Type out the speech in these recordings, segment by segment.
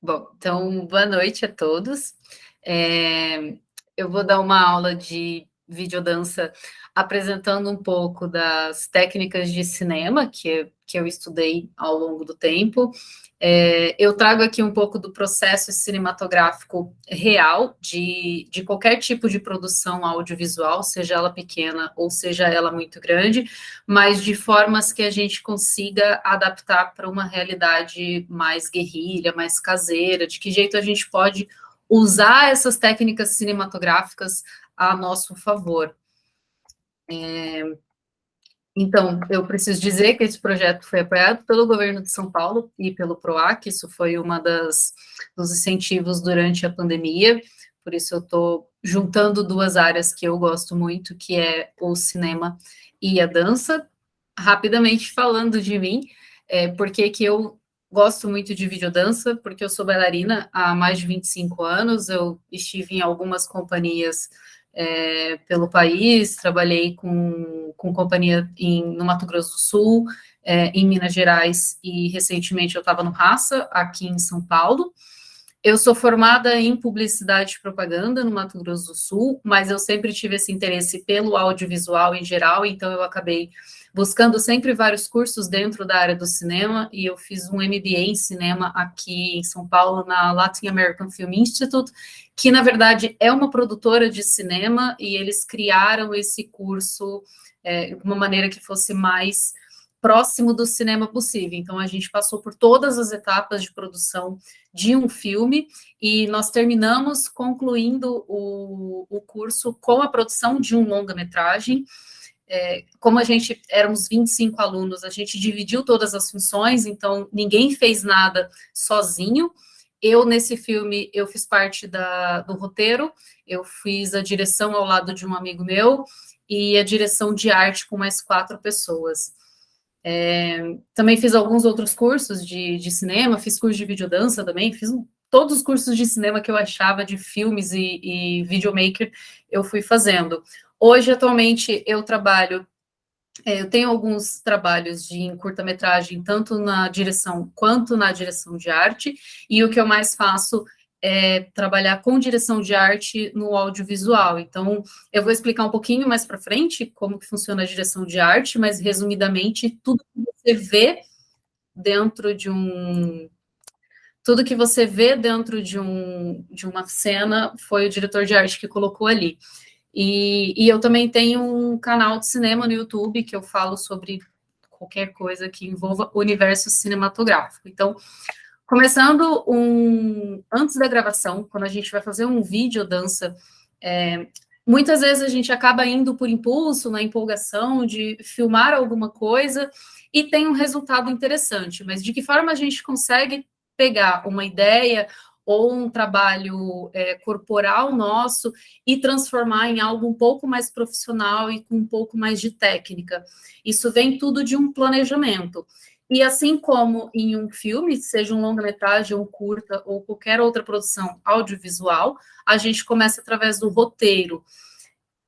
Bom, então, boa noite a todos. É, eu vou dar uma aula de videodança apresentando um pouco das técnicas de cinema que eu estudei ao longo do tempo. Eu trago aqui um pouco do processo cinematográfico real de qualquer tipo de produção audiovisual, seja ela pequena ou seja ela muito grande, mas de formas que a gente consiga adaptar para uma realidade mais guerrilha, mais caseira, de que jeito a gente pode usar essas técnicas cinematográficas a nosso favor. Então, eu preciso dizer que esse projeto foi apoiado pelo governo de São Paulo e pelo PROAC, isso foi uma dos incentivos durante a pandemia, por isso eu estou juntando duas áreas que eu gosto muito, que é o cinema e a dança. Rapidamente falando de mim, por que eu gosto muito de videodança? Porque eu sou bailarina há mais de 25 anos, eu estive em algumas companhias pelo país, trabalhei com companhia no Mato Grosso do Sul, em Minas Gerais, e recentemente eu estava no Raça, aqui em São Paulo. Eu sou formada em publicidade e propaganda no Mato Grosso do Sul, mas eu sempre tive esse interesse pelo audiovisual em geral, então eu acabei buscando sempre vários cursos dentro da área do cinema, e eu fiz um MBA em cinema aqui em São Paulo, na Latin American Film Institute, que na verdade é uma produtora de cinema, e eles criaram esse curso de uma maneira que fosse mais próximo do cinema possível. Então, a gente passou por todas as etapas de produção de um filme e nós terminamos concluindo o curso com a produção de um longa-metragem. Como a gente éramos 25 alunos, a gente dividiu todas as funções, então ninguém fez nada sozinho. Eu, nesse filme, eu fiz parte do roteiro, eu fiz a direção ao lado de um amigo meu e a direção de arte com mais 4 pessoas. Também fiz alguns outros cursos de cinema, fiz curso de videodança também, fiz todos os cursos de cinema que eu achava de filmes e videomaker, eu fui fazendo. Hoje, atualmente, eu trabalho, eu tenho alguns trabalhos em curta-metragem, tanto na direção quanto na direção de arte, e o que eu mais faço é trabalhar com direção de arte no audiovisual. Então, eu vou explicar um pouquinho mais para frente como que funciona a direção de arte, mas resumidamente, tudo que você vê dentro de uma cena foi o diretor de arte que colocou ali. E eu também tenho um canal de cinema no YouTube que eu falo sobre qualquer coisa que envolva o universo cinematográfico. Então, começando antes da gravação, quando a gente vai fazer um vídeo dança, muitas vezes a gente acaba indo por impulso, na empolgação de filmar alguma coisa e tem um resultado interessante, mas de que forma a gente consegue pegar uma ideia ou um trabalho corporal nosso e transformar em algo um pouco mais profissional e com um pouco mais de técnica? Isso vem tudo de um planejamento. E assim como em um filme, seja um longa-metragem, um curta ou qualquer outra produção audiovisual, a gente começa através do roteiro.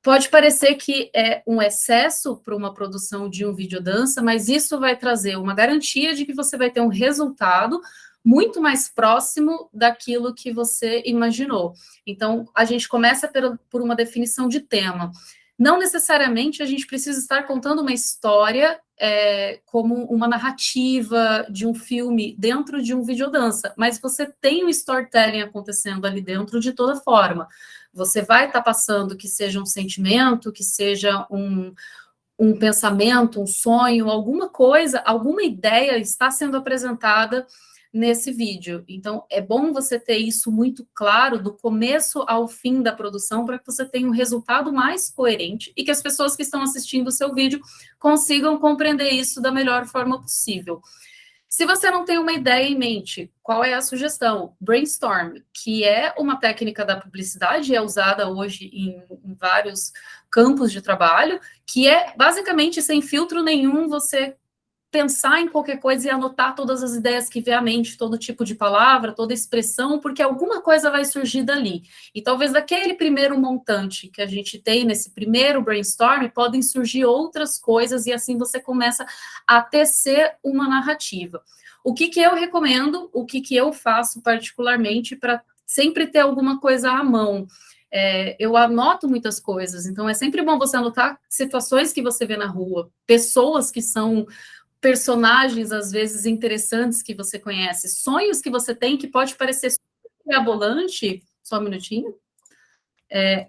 Pode parecer que é um excesso para uma produção de um videodança, mas isso vai trazer uma garantia de que você vai ter um resultado muito mais próximo daquilo que você imaginou. Então, a gente começa por uma definição de tema. Não necessariamente a gente precisa estar contando uma história como uma narrativa de um filme dentro de um videodança, mas você tem um storytelling acontecendo ali dentro de toda forma. Você vai estar passando que seja um sentimento, que seja um pensamento, um sonho, alguma coisa, alguma ideia está sendo apresentada nesse vídeo. Então, é bom você ter isso muito claro do começo ao fim da produção para que você tenha um resultado mais coerente e que as pessoas que estão assistindo o seu vídeo consigam compreender isso da melhor forma possível. Se você não tem uma ideia em mente, qual é a sugestão? Brainstorm, que é uma técnica da publicidade, é usada hoje em vários campos de trabalho, que é basicamente sem filtro nenhum, você pensar em qualquer coisa e anotar todas as ideias que vê à mente, todo tipo de palavra, toda expressão, porque alguma coisa vai surgir dali. E talvez daquele primeiro montante que a gente tem nesse primeiro brainstorm, podem surgir outras coisas e assim você começa a tecer uma narrativa. O que eu recomendo, o que eu faço particularmente para sempre ter alguma coisa à mão? Eu anoto muitas coisas, então é sempre bom você anotar situações que você vê na rua, pessoas que são personagens, às vezes, interessantes que você conhece, sonhos que você tem que pode parecer super mirabolante, só um minutinho,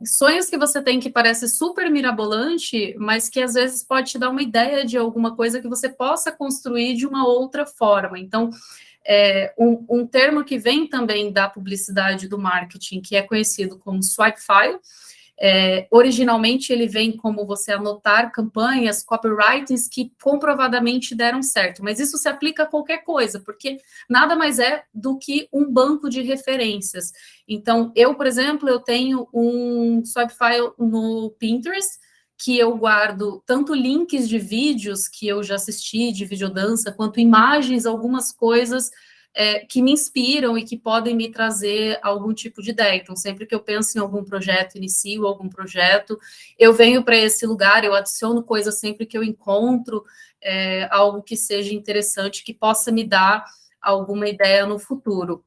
sonhos que você tem que parece super mirabolante, mas que às vezes pode te dar uma ideia de alguma coisa que você possa construir de uma outra forma. Então, um termo que vem também da publicidade do marketing, que é conhecido como swipe file, originalmente ele vem como você anotar campanhas, copywritings que comprovadamente deram certo, mas isso se aplica a qualquer coisa, porque nada mais é do que um banco de referências. Então, eu, por exemplo, eu tenho um swipe file no Pinterest, que eu guardo tanto links de vídeos que eu já assisti, de videodança, quanto imagens, algumas coisas que me inspiram e que podem me trazer algum tipo de ideia. Então, sempre que eu penso em algum projeto, inicio algum projeto, eu venho para esse lugar, eu adiciono coisas sempre que eu encontro algo que seja interessante, que possa me dar alguma ideia no futuro.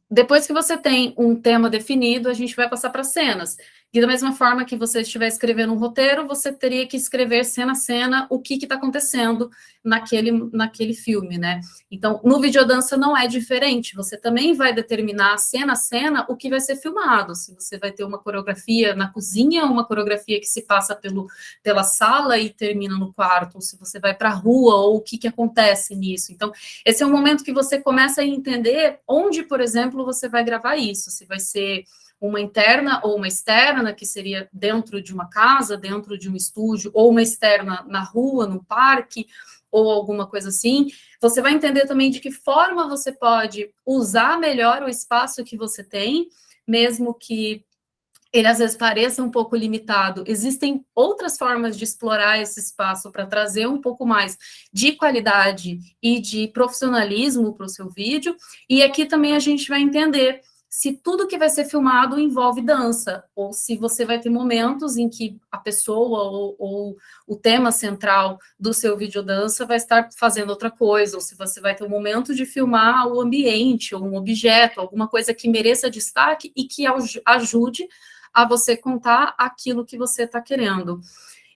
Depois que você tem um tema definido, a gente vai passar para cenas. E da mesma forma que você estiver escrevendo um roteiro, você teria que escrever cena a cena o que está acontecendo naquele filme, né? Então, no videodança não é diferente. Você também vai determinar cena a cena o que vai ser filmado. Se você vai ter uma coreografia na cozinha, uma coreografia que se passa pela sala e termina no quarto, ou se você vai para a rua, ou o que acontece nisso. Então, esse é um momento que você começa a entender onde, por exemplo, você vai gravar isso. Se vai ser uma interna ou uma externa, que seria dentro de uma casa, dentro de um estúdio, ou uma externa na rua, no parque, ou alguma coisa assim. Você vai entender também de que forma você pode usar melhor o espaço que você tem, mesmo que ele às vezes pareça um pouco limitado. Existem outras formas de explorar esse espaço para trazer um pouco mais de qualidade e de profissionalismo para o seu vídeo. E aqui também a gente vai entender se tudo que vai ser filmado envolve dança, ou se você vai ter momentos em que a pessoa ou o tema central do seu videodança vai estar fazendo outra coisa, ou se você vai ter um momento de filmar o ambiente, ou um objeto, alguma coisa que mereça destaque e que ajude a você contar aquilo que você está querendo.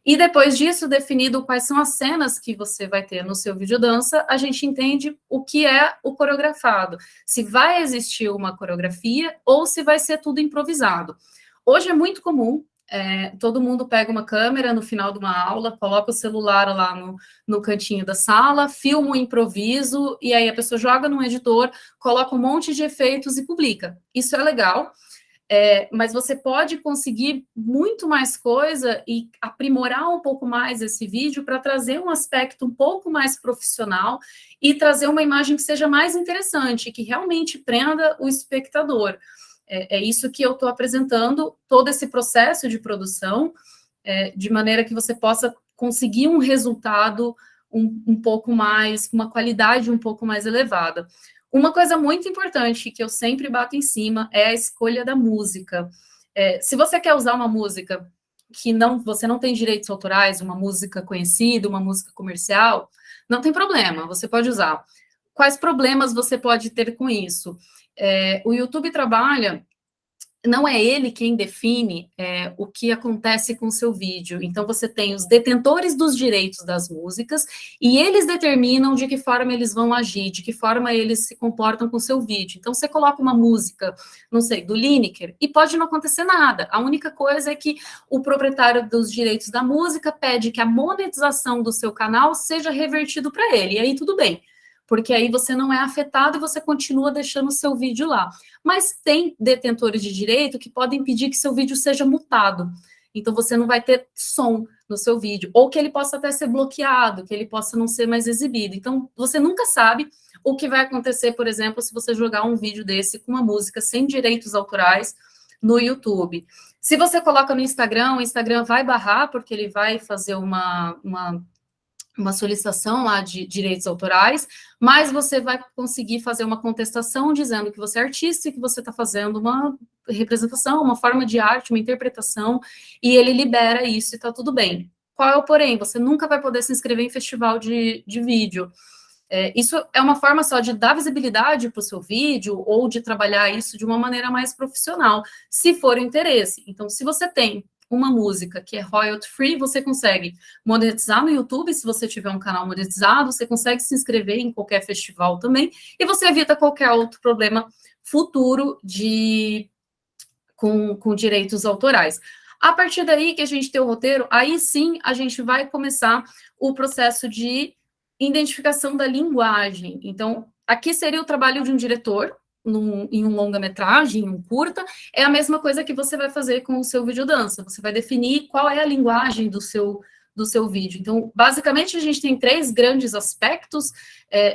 E depois disso, definido quais são as cenas que você vai ter no seu videodança, a gente entende o que é o coreografado. Se vai existir uma coreografia ou se vai ser tudo improvisado. Hoje é muito comum, todo mundo pega uma câmera no final de uma aula, coloca o celular lá no cantinho da sala, filma um improviso, e aí a pessoa joga num editor, coloca um monte de efeitos e publica. Isso é legal. Mas você pode conseguir muito mais coisa e aprimorar um pouco mais esse vídeo para trazer um aspecto um pouco mais profissional e trazer uma imagem que seja mais interessante, que realmente prenda o espectador. É isso que eu estou apresentando, todo esse processo de produção, de maneira que você possa conseguir um resultado um pouco mais, com uma qualidade um pouco mais elevada. Uma coisa muito importante que eu sempre bato em cima é a escolha da música. Se você quer usar uma música que você não tem direitos autorais, uma música conhecida, uma música comercial, não tem problema, você pode usar. Quais problemas você pode ter com isso? O YouTube trabalha, não é ele quem define o que acontece com o seu vídeo. Então, você tem os detentores dos direitos das músicas e eles determinam de que forma eles vão agir, de que forma eles se comportam com o seu vídeo. Então, você coloca uma música, não sei, do Lineker, e pode não acontecer nada. A única coisa é que o proprietário dos direitos da música pede que a monetização do seu canal seja revertido para ele, e aí tudo bem. Porque aí você não é afetado e você continua deixando o seu vídeo lá. Mas tem detentores de direito que podem impedir que seu vídeo seja mutado. Então, você não vai ter som no seu vídeo. Ou que ele possa até ser bloqueado, que ele possa não ser mais exibido. Então, você nunca sabe o que vai acontecer, por exemplo, se você jogar um vídeo desse com uma música sem direitos autorais no YouTube. Se você coloca no Instagram, o Instagram vai barrar, porque ele vai fazer uma solicitação lá de direitos autorais, mas você vai conseguir fazer uma contestação dizendo que você é artista e que você está fazendo uma representação, uma forma de arte, uma interpretação, e ele libera isso e está tudo bem. Qual é o porém? Você nunca vai poder se inscrever em festival de vídeo. Isso é uma forma só de dar visibilidade para o seu vídeo ou de trabalhar isso de uma maneira mais profissional, se for o interesse. Então, se você tem uma música que é royalty free, você consegue monetizar no YouTube, se você tiver um canal monetizado, você consegue se inscrever em qualquer festival também, e você evita qualquer outro problema futuro com direitos autorais. A partir daí que a gente tem o roteiro, aí sim a gente vai começar o processo de identificação da linguagem. Então, aqui seria o trabalho de um diretor, em um longa-metragem, em um curta, é a mesma coisa que você vai fazer com o seu videodança. Você vai definir qual é a linguagem do seu vídeo. Então, basicamente, a gente tem 3 grandes aspectos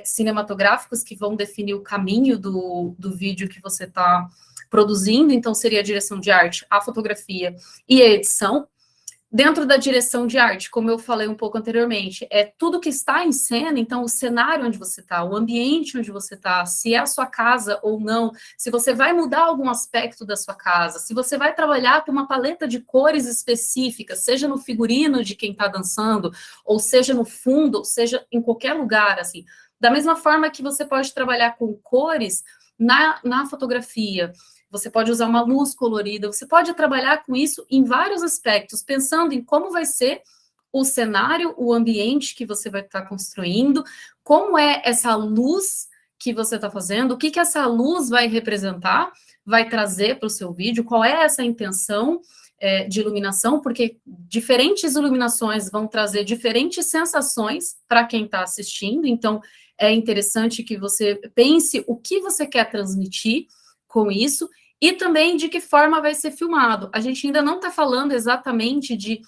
cinematográficos que vão definir o caminho do vídeo que você está produzindo. Então, seria a direção de arte, a fotografia e a edição. Dentro da direção de arte, como eu falei um pouco anteriormente, é tudo que está em cena, então o cenário onde você está, o ambiente onde você está, se é a sua casa ou não, se você vai mudar algum aspecto da sua casa, se você vai trabalhar com uma paleta de cores específicas, seja no figurino de quem está dançando, ou seja no fundo, ou seja em qualquer lugar, assim. Da mesma forma que você pode trabalhar com cores na fotografia, você pode usar uma luz colorida, você pode trabalhar com isso em vários aspectos, pensando em como vai ser o cenário, o ambiente que você vai estar construindo, como é essa luz que você está fazendo, o que essa luz vai representar, vai trazer para o seu vídeo, qual é essa intenção de iluminação, porque diferentes iluminações vão trazer diferentes sensações para quem está assistindo, então é interessante que você pense o que você quer transmitir com isso, e também de que forma vai ser filmado. A gente ainda não está falando exatamente de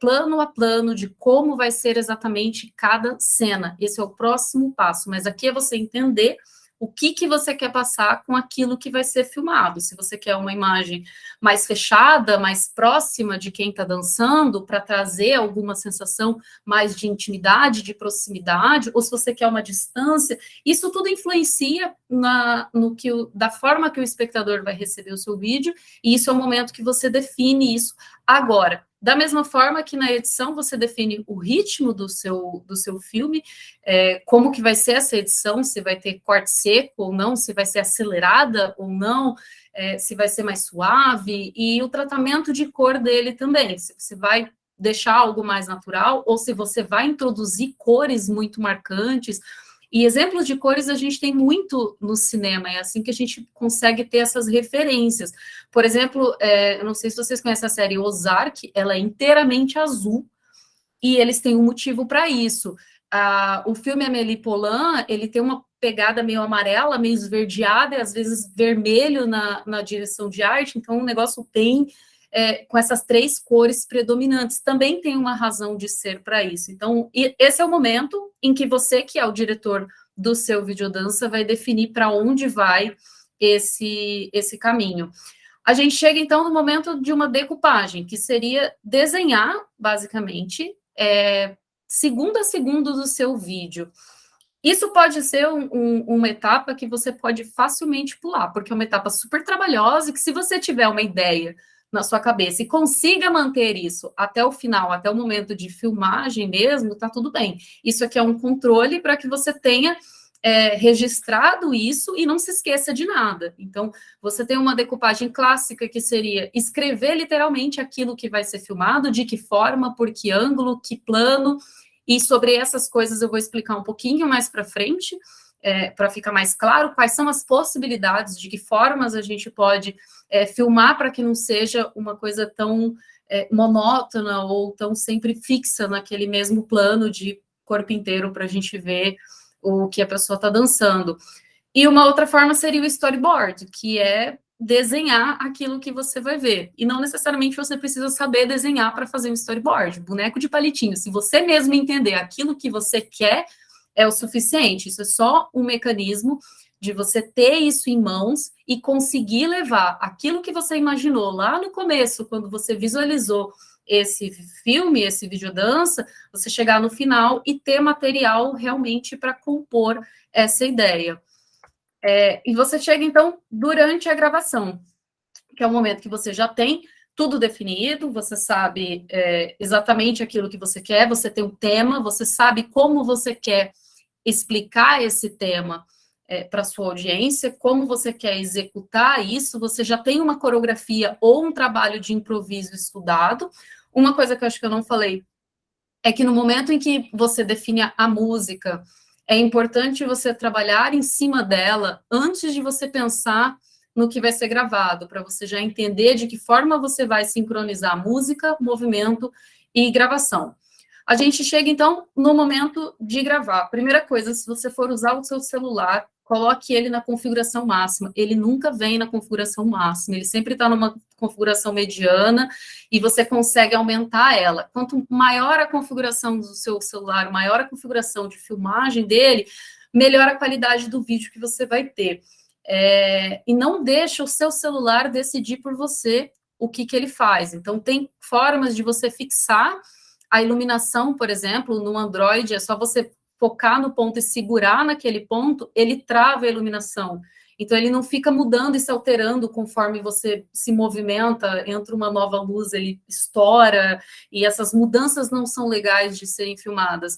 plano a plano, de como vai ser exatamente cada cena. Esse é o próximo passo, mas aqui é você entender o que você quer passar com aquilo que vai ser filmado. Se você quer uma imagem mais fechada, mais próxima de quem está dançando, para trazer alguma sensação mais de intimidade, de proximidade, ou se você quer uma distância, isso tudo influencia da forma que o espectador vai receber o seu vídeo, e isso é o momento que você define isso agora. Da mesma forma que na edição você define o ritmo do seu filme, como que vai ser essa edição, se vai ter corte seco ou não, se vai ser acelerada ou não, se vai ser mais suave, e o tratamento de cor dele também, se você vai deixar algo mais natural, ou se você vai introduzir cores muito marcantes. E exemplos de cores a gente tem muito no cinema, é assim que a gente consegue ter essas referências. Por exemplo, eu não sei se vocês conhecem a série Ozark, ela é inteiramente azul, e eles têm um motivo para isso. O filme Amélie Poulain, ele tem uma pegada meio amarela, meio esverdeada, e às vezes vermelho na direção de arte, então o negócio tem com essas 3 cores predominantes. Também tem uma razão de ser para isso. Então, esse é o momento em que você, que é o diretor do seu videodança, vai definir para onde vai esse caminho. A gente chega, então, no momento de uma decupagem, que seria desenhar, basicamente, segundo a segundo do seu vídeo. Isso pode ser uma etapa que você pode facilmente pular, porque é uma etapa super trabalhosa e que, se você tiver uma ideia na sua cabeça e consiga manter isso até o final, até o momento de filmagem mesmo, tá tudo bem. Isso aqui é um controle para que você tenha registrado isso e não se esqueça de nada. Então, você tem uma decupagem clássica que seria escrever literalmente aquilo que vai ser filmado, de que forma, por que ângulo, que plano, e sobre essas coisas eu vou explicar um pouquinho mais para frente, para ficar mais claro quais são as possibilidades, de que formas a gente pode filmar para que não seja uma coisa tão monótona ou tão sempre fixa naquele mesmo plano de corpo inteiro para a gente ver o que a pessoa está dançando. E uma outra forma seria o storyboard, que é desenhar aquilo que você vai ver. E não necessariamente você precisa saber desenhar para fazer um storyboard, boneco de palitinho. Se você mesmo entender aquilo que você quer, é o suficiente. Isso é só um mecanismo de você ter isso em mãos e conseguir levar aquilo que você imaginou lá no começo, quando você visualizou esse filme, esse videodança, você chegar no final e ter material realmente para compor essa ideia. E você chega, então, durante a gravação, que é o momento que você já tem tudo definido, você sabe exatamente aquilo que você quer, você tem um tema, você sabe como você quer explicar esse tema para a sua audiência, como você quer executar isso, você já tem uma coreografia ou um trabalho de improviso estudado. Uma coisa que eu acho que eu não falei é que no momento em que você define a música, é importante você trabalhar em cima dela antes de você pensar no que vai ser gravado, para você já entender de que forma você vai sincronizar música, movimento e gravação. A gente chega, então, no momento de gravar. Primeira coisa, se você for usar o seu celular, coloque ele na configuração máxima. Ele nunca vem na configuração máxima, ele sempre está numa configuração mediana e você consegue aumentar ela. Quanto maior a configuração do seu celular, maior a configuração de filmagem dele, melhor a qualidade do vídeo que você vai ter. E não deixa o seu celular decidir por você o que ele faz. Então, tem formas de você fixar a iluminação, por exemplo, no Android, é só você focar no ponto e segurar naquele ponto, ele trava a iluminação. Então, ele não fica mudando e se alterando conforme você se movimenta, entra uma nova luz, ele estoura, e essas mudanças não são legais de serem filmadas.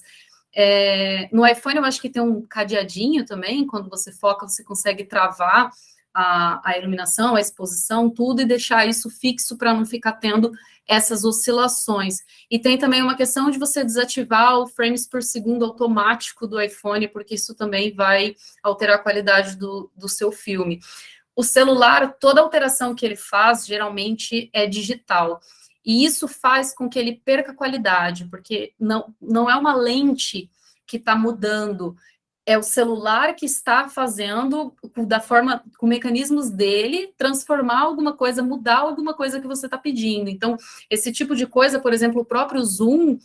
No iPhone, eu acho que tem um cadeadinho também, quando você foca, você consegue travar a iluminação, a exposição, tudo, e deixar isso fixo para não ficar tendo essas oscilações. E tem também uma questão de você desativar o frames por segundo automático do iPhone, porque isso também vai alterar a qualidade do seu filme. O celular, toda alteração que ele faz, geralmente é digital. E isso faz com que ele perca qualidade, porque não é uma lente que está mudando, é o celular que está fazendo da forma, com mecanismos dele, transformar alguma coisa, mudar alguma coisa que você está pedindo. Então, esse tipo de coisa, por exemplo, o próprio Zoom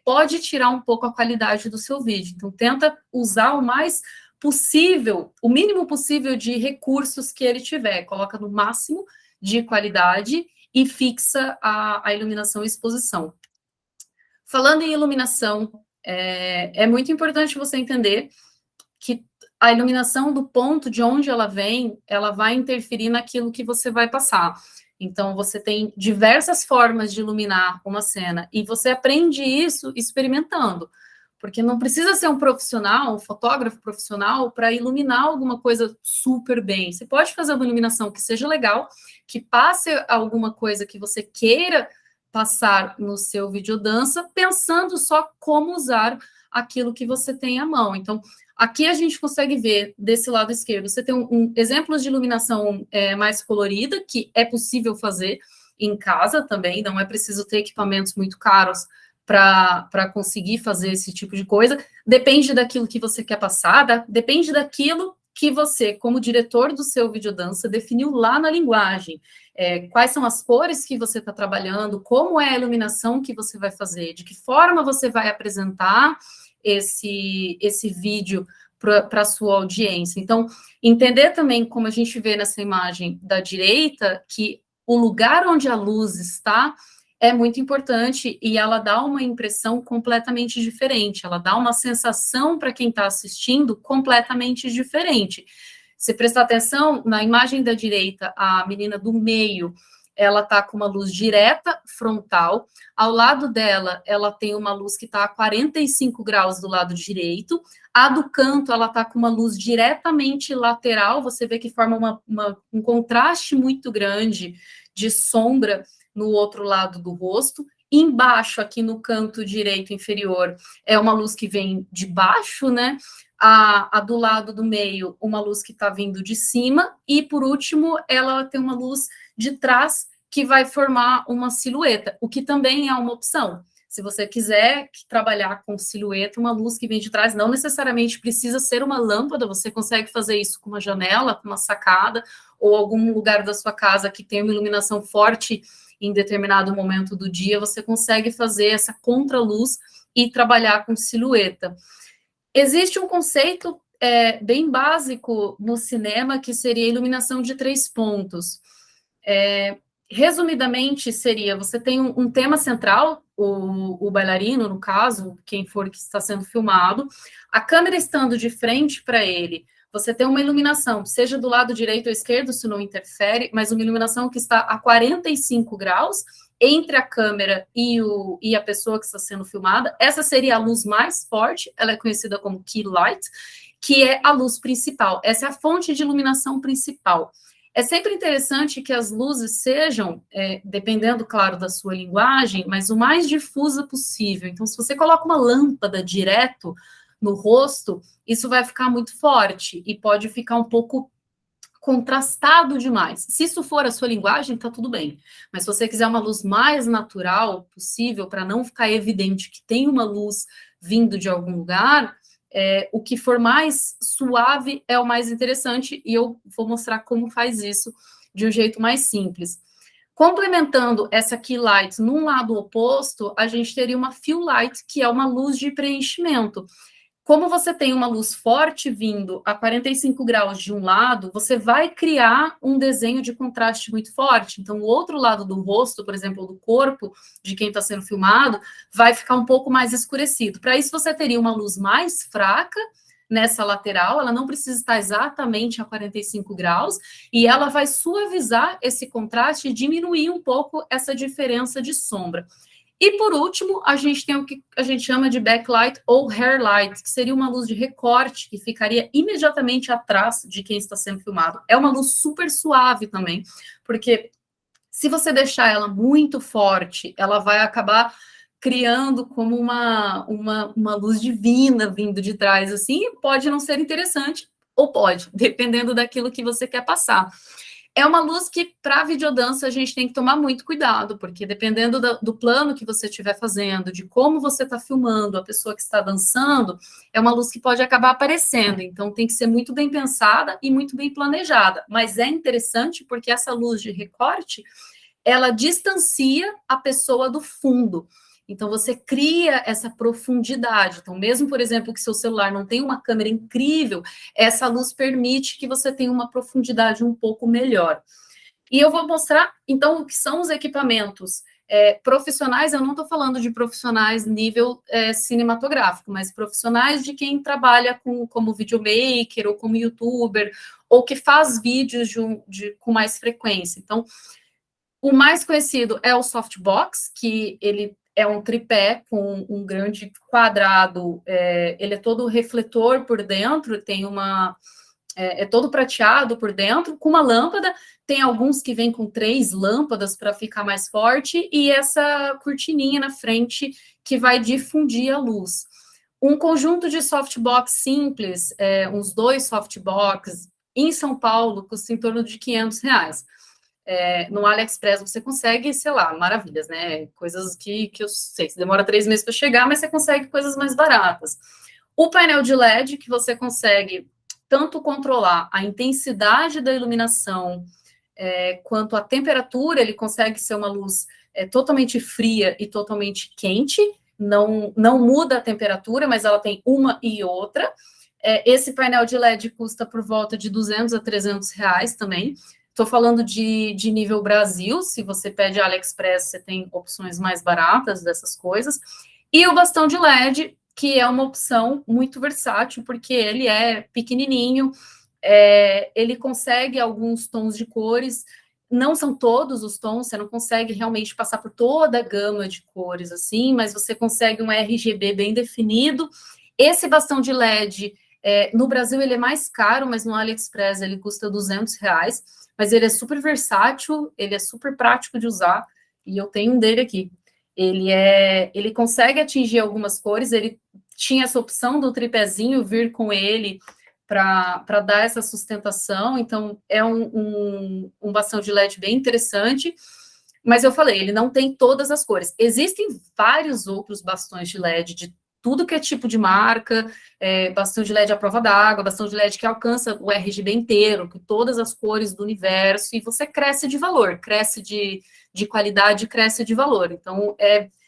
pode tirar um pouco a qualidade do seu vídeo. Então, tenta usar o mais possível, o mínimo possível de recursos que ele tiver. Coloca no máximo de qualidade e fixa a iluminação e exposição. Falando em iluminação, é muito importante você entender que a iluminação do ponto de onde ela vem, ela vai interferir naquilo que você vai passar. Então, você tem diversas formas de iluminar uma cena, e você aprende isso experimentando, porque não precisa ser um profissional, um fotógrafo profissional, para iluminar alguma coisa super bem. Você pode fazer uma iluminação que seja legal, que passe alguma coisa que você queira passar no seu videodança, pensando só como usar aquilo que você tem à mão. Então, aqui a gente consegue ver, desse lado esquerdo, você tem exemplos de iluminação mais colorida, que é possível fazer em casa também, não é preciso ter equipamentos muito caros para conseguir fazer esse tipo de coisa. Depende daquilo que você quer passar, depende daquilo que você, como diretor do seu videodança, definiu lá na linguagem. Quais são as cores que você está trabalhando, como é a iluminação que você vai fazer, de que forma você vai apresentar esse vídeo para a sua audiência. Então, entender também, como a gente vê nessa imagem da direita, que o lugar onde a luz está é muito importante e ela dá uma impressão completamente diferente, ela dá uma sensação para quem está assistindo completamente diferente. Se prestar atenção, na imagem da direita, a menina do meio, ela está com uma luz direta, frontal. Ao lado dela, ela tem uma luz que está a 45 graus do lado direito. A do canto, ela está com uma luz diretamente lateral. Você vê que forma um contraste muito grande de sombra no outro lado do rosto. Embaixo, aqui no canto direito inferior, é uma luz que vem de baixo, né? A do lado do meio, uma luz que está vindo de cima. E, por último, ela tem uma luz de trás que vai formar uma silhueta, o que também é uma opção. Se você quiser trabalhar com silhueta, uma luz que vem de trás, não necessariamente precisa ser uma lâmpada, você consegue fazer isso com uma janela, com uma sacada, ou algum lugar da sua casa que tem uma iluminação forte em determinado momento do dia, você consegue fazer essa contraluz e trabalhar com silhueta. Existe um conceito bem básico no cinema, que seria a iluminação de 3 pontos. Resumidamente, seria, você tem um tema central, o bailarino, no caso, quem for que está sendo filmado, a câmera estando de frente para ele, você tem uma iluminação, seja do lado direito ou esquerdo, se não interfere, mas uma iluminação que está a 45 graus entre a câmera e a pessoa que está sendo filmada. Essa seria a luz mais forte, ela é conhecida como key light, que é a luz principal. Essa é a fonte de iluminação principal. É sempre interessante que as luzes sejam, dependendo, claro, da sua linguagem, mas o mais difusa possível. Então, se você coloca uma lâmpada direto no rosto, isso vai ficar muito forte e pode ficar um pouco contrastado demais. Se isso for a sua linguagem, tá tudo bem. Mas se você quiser uma luz mais natural possível, para não ficar evidente que tem uma luz vindo de algum lugar, o que for mais suave é o mais interessante, e eu vou mostrar como faz isso de um jeito mais simples. Complementando essa key light num lado oposto, a gente teria uma fill light, que é uma luz de preenchimento. Como você tem uma luz forte vindo a 45 graus de um lado, você vai criar um desenho de contraste muito forte. Então, o outro lado do rosto, por exemplo, do corpo de quem está sendo filmado, vai ficar um pouco mais escurecido. Para isso, você teria uma luz mais fraca nessa lateral, ela não precisa estar exatamente a 45 graus, e ela vai suavizar esse contraste e diminuir um pouco essa diferença de sombra. E, por último, a gente tem o que a gente chama de backlight ou hair light, que seria uma luz de recorte que ficaria imediatamente atrás de quem está sendo filmado. É uma luz super suave também, porque se você deixar ela muito forte, ela vai acabar criando como uma luz divina vindo de trás, assim, e pode não ser interessante, ou pode, dependendo daquilo que você quer passar. É uma luz que, para videodança, a gente tem que tomar muito cuidado, porque dependendo do plano que você estiver fazendo, de como você está filmando a pessoa que está dançando, é uma luz que pode acabar aparecendo. Então, tem que ser muito bem pensada e muito bem planejada. Mas é interessante porque essa luz de recorte, ela distancia a pessoa do fundo. Então, você cria essa profundidade. Então, mesmo, por exemplo, que seu celular não tem uma câmera incrível, essa luz permite que você tenha uma profundidade um pouco melhor. E eu vou mostrar, então, o que são os equipamentos profissionais. Eu não estou falando de profissionais nível cinematográfico, mas profissionais de quem trabalha como videomaker ou como youtuber, ou que faz vídeos com mais frequência. Então, o mais conhecido é o softbox, que ele é um tripé com um grande quadrado, ele é todo refletor por dentro, tem é todo prateado por dentro, com uma lâmpada, tem alguns que vêm com 3 lâmpadas para ficar mais forte, e essa cortininha na frente que vai difundir a luz. Um conjunto de softbox simples, uns 2 softbox, em São Paulo, custa em torno de R$ 500. No AliExpress você consegue, sei lá, maravilhas, né? Coisas que eu sei, demora 3 meses para chegar, mas você consegue coisas mais baratas. O painel de LED, que você consegue tanto controlar a intensidade da iluminação, quanto a temperatura, ele consegue ser uma luz totalmente fria e totalmente quente, não muda a temperatura, mas ela tem uma e outra. Esse painel de LED custa por volta de R$ 200 a R$ 300 também. Estou falando de nível Brasil, se você pede AliExpress, você tem opções mais baratas dessas coisas. E o bastão de LED, que é uma opção muito versátil, porque ele é pequenininho, ele consegue alguns tons de cores, não são todos os tons, você não consegue realmente passar por toda a gama de cores, assim, mas você consegue um RGB bem definido. Esse bastão de LED, no Brasil ele é mais caro, mas no AliExpress ele custa R$ 200, mas ele é super versátil, ele é super prático de usar, e eu tenho um dele aqui. Ele consegue atingir algumas cores, ele tinha essa opção do tripézinho vir com ele para dar essa sustentação, então é um bastão de LED bem interessante, mas eu falei, ele não tem todas as cores. Existem vários outros bastões de LED de tudo que é tipo de marca, bastão de LED à prova d'água, bastão de LED que alcança o RGB inteiro, com todas as cores do universo, e você cresce de valor, cresce de qualidade, cresce de valor. Então,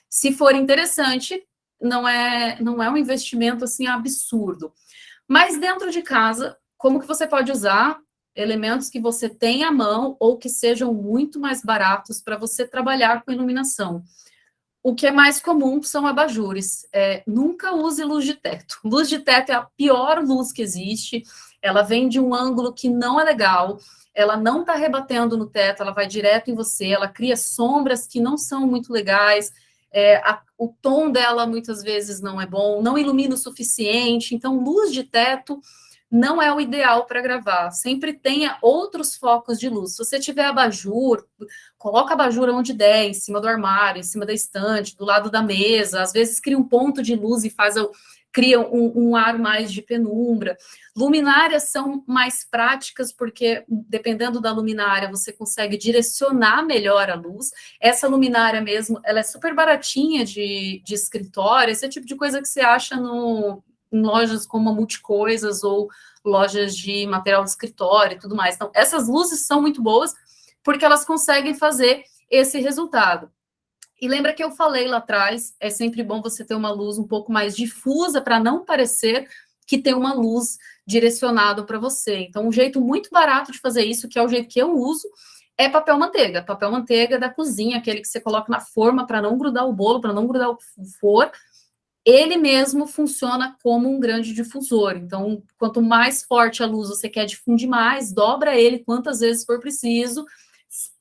se for interessante, não é um investimento assim absurdo. Mas dentro de casa, como que você pode usar elementos que você tem à mão ou que sejam muito mais baratos para você trabalhar com iluminação? O que é mais comum são abajures. Nunca use luz de teto. Luz de teto é a pior luz que existe. Ela vem de um ângulo que não é legal. Ela não está rebatendo no teto, ela vai direto em você. Ela cria sombras que não são muito legais. O tom dela muitas vezes não é bom, não ilumina o suficiente. Então, luz de teto não é o ideal para gravar. Sempre tenha outros focos de luz. Se você tiver abajur, coloca a abajur onde der, em cima do armário, em cima da estante, do lado da mesa. Às vezes cria um ponto de luz e cria um ar mais de penumbra. Luminárias são mais práticas, porque dependendo da luminária, você consegue direcionar melhor a luz. Essa luminária mesmo, ela é super baratinha de escritório, esse tipo de coisa que você acha em lojas como a Multicoisas ou lojas de material de escritório e tudo mais. Então, essas luzes são muito boas, porque elas conseguem fazer esse resultado. E lembra que eu falei lá atrás, é sempre bom você ter uma luz um pouco mais difusa para não parecer que tem uma luz direcionada para você. Então, um jeito muito barato de fazer isso, que é o jeito que eu uso, é papel manteiga. Papel manteiga da cozinha, aquele que você coloca na forma para não grudar o bolo, para não grudar o forno. Ele mesmo funciona como um grande difusor. Então, quanto mais forte a luz você quer difundir mais, dobra ele quantas vezes for preciso,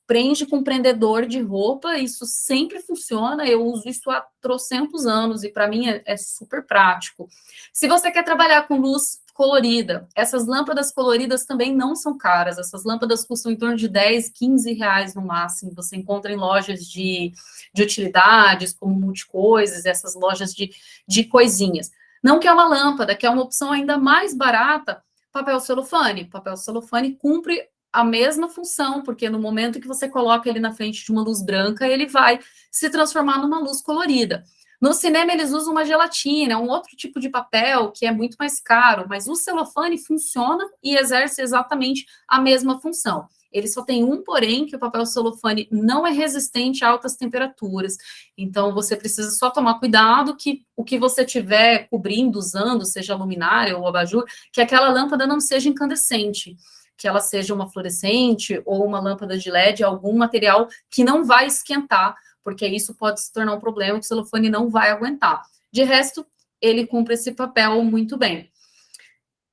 prende com prendedor de roupa, isso sempre funciona, eu uso isso há trocentos anos e para mim é super prático. Se você quer trabalhar com luz colorida, essas lâmpadas coloridas também não são caras, essas lâmpadas custam em torno de 10, 15 reais no máximo, você encontra em lojas de utilidades, como Multicoisas, essas lojas de coisinhas. Não que é uma lâmpada, que é uma opção ainda mais barata, papel celofane. Papel celofane cumpre a mesma função, porque no momento que você coloca ele na frente de uma luz branca, ele vai se transformar numa luz colorida. No cinema, eles usam uma gelatina, um outro tipo de papel que é muito mais caro, mas o celofane funciona e exerce exatamente a mesma função. Ele só tem um porém, que o papel celofane não é resistente a altas temperaturas. Então, você precisa só tomar cuidado que o que você tiver cobrindo, usando, seja luminária ou abajur, que aquela lâmpada não seja incandescente, que ela seja uma fluorescente ou uma lâmpada de LED, algum material que não vai esquentar, porque isso pode se tornar um problema que o celofane não vai aguentar. De resto, ele cumpre esse papel muito bem.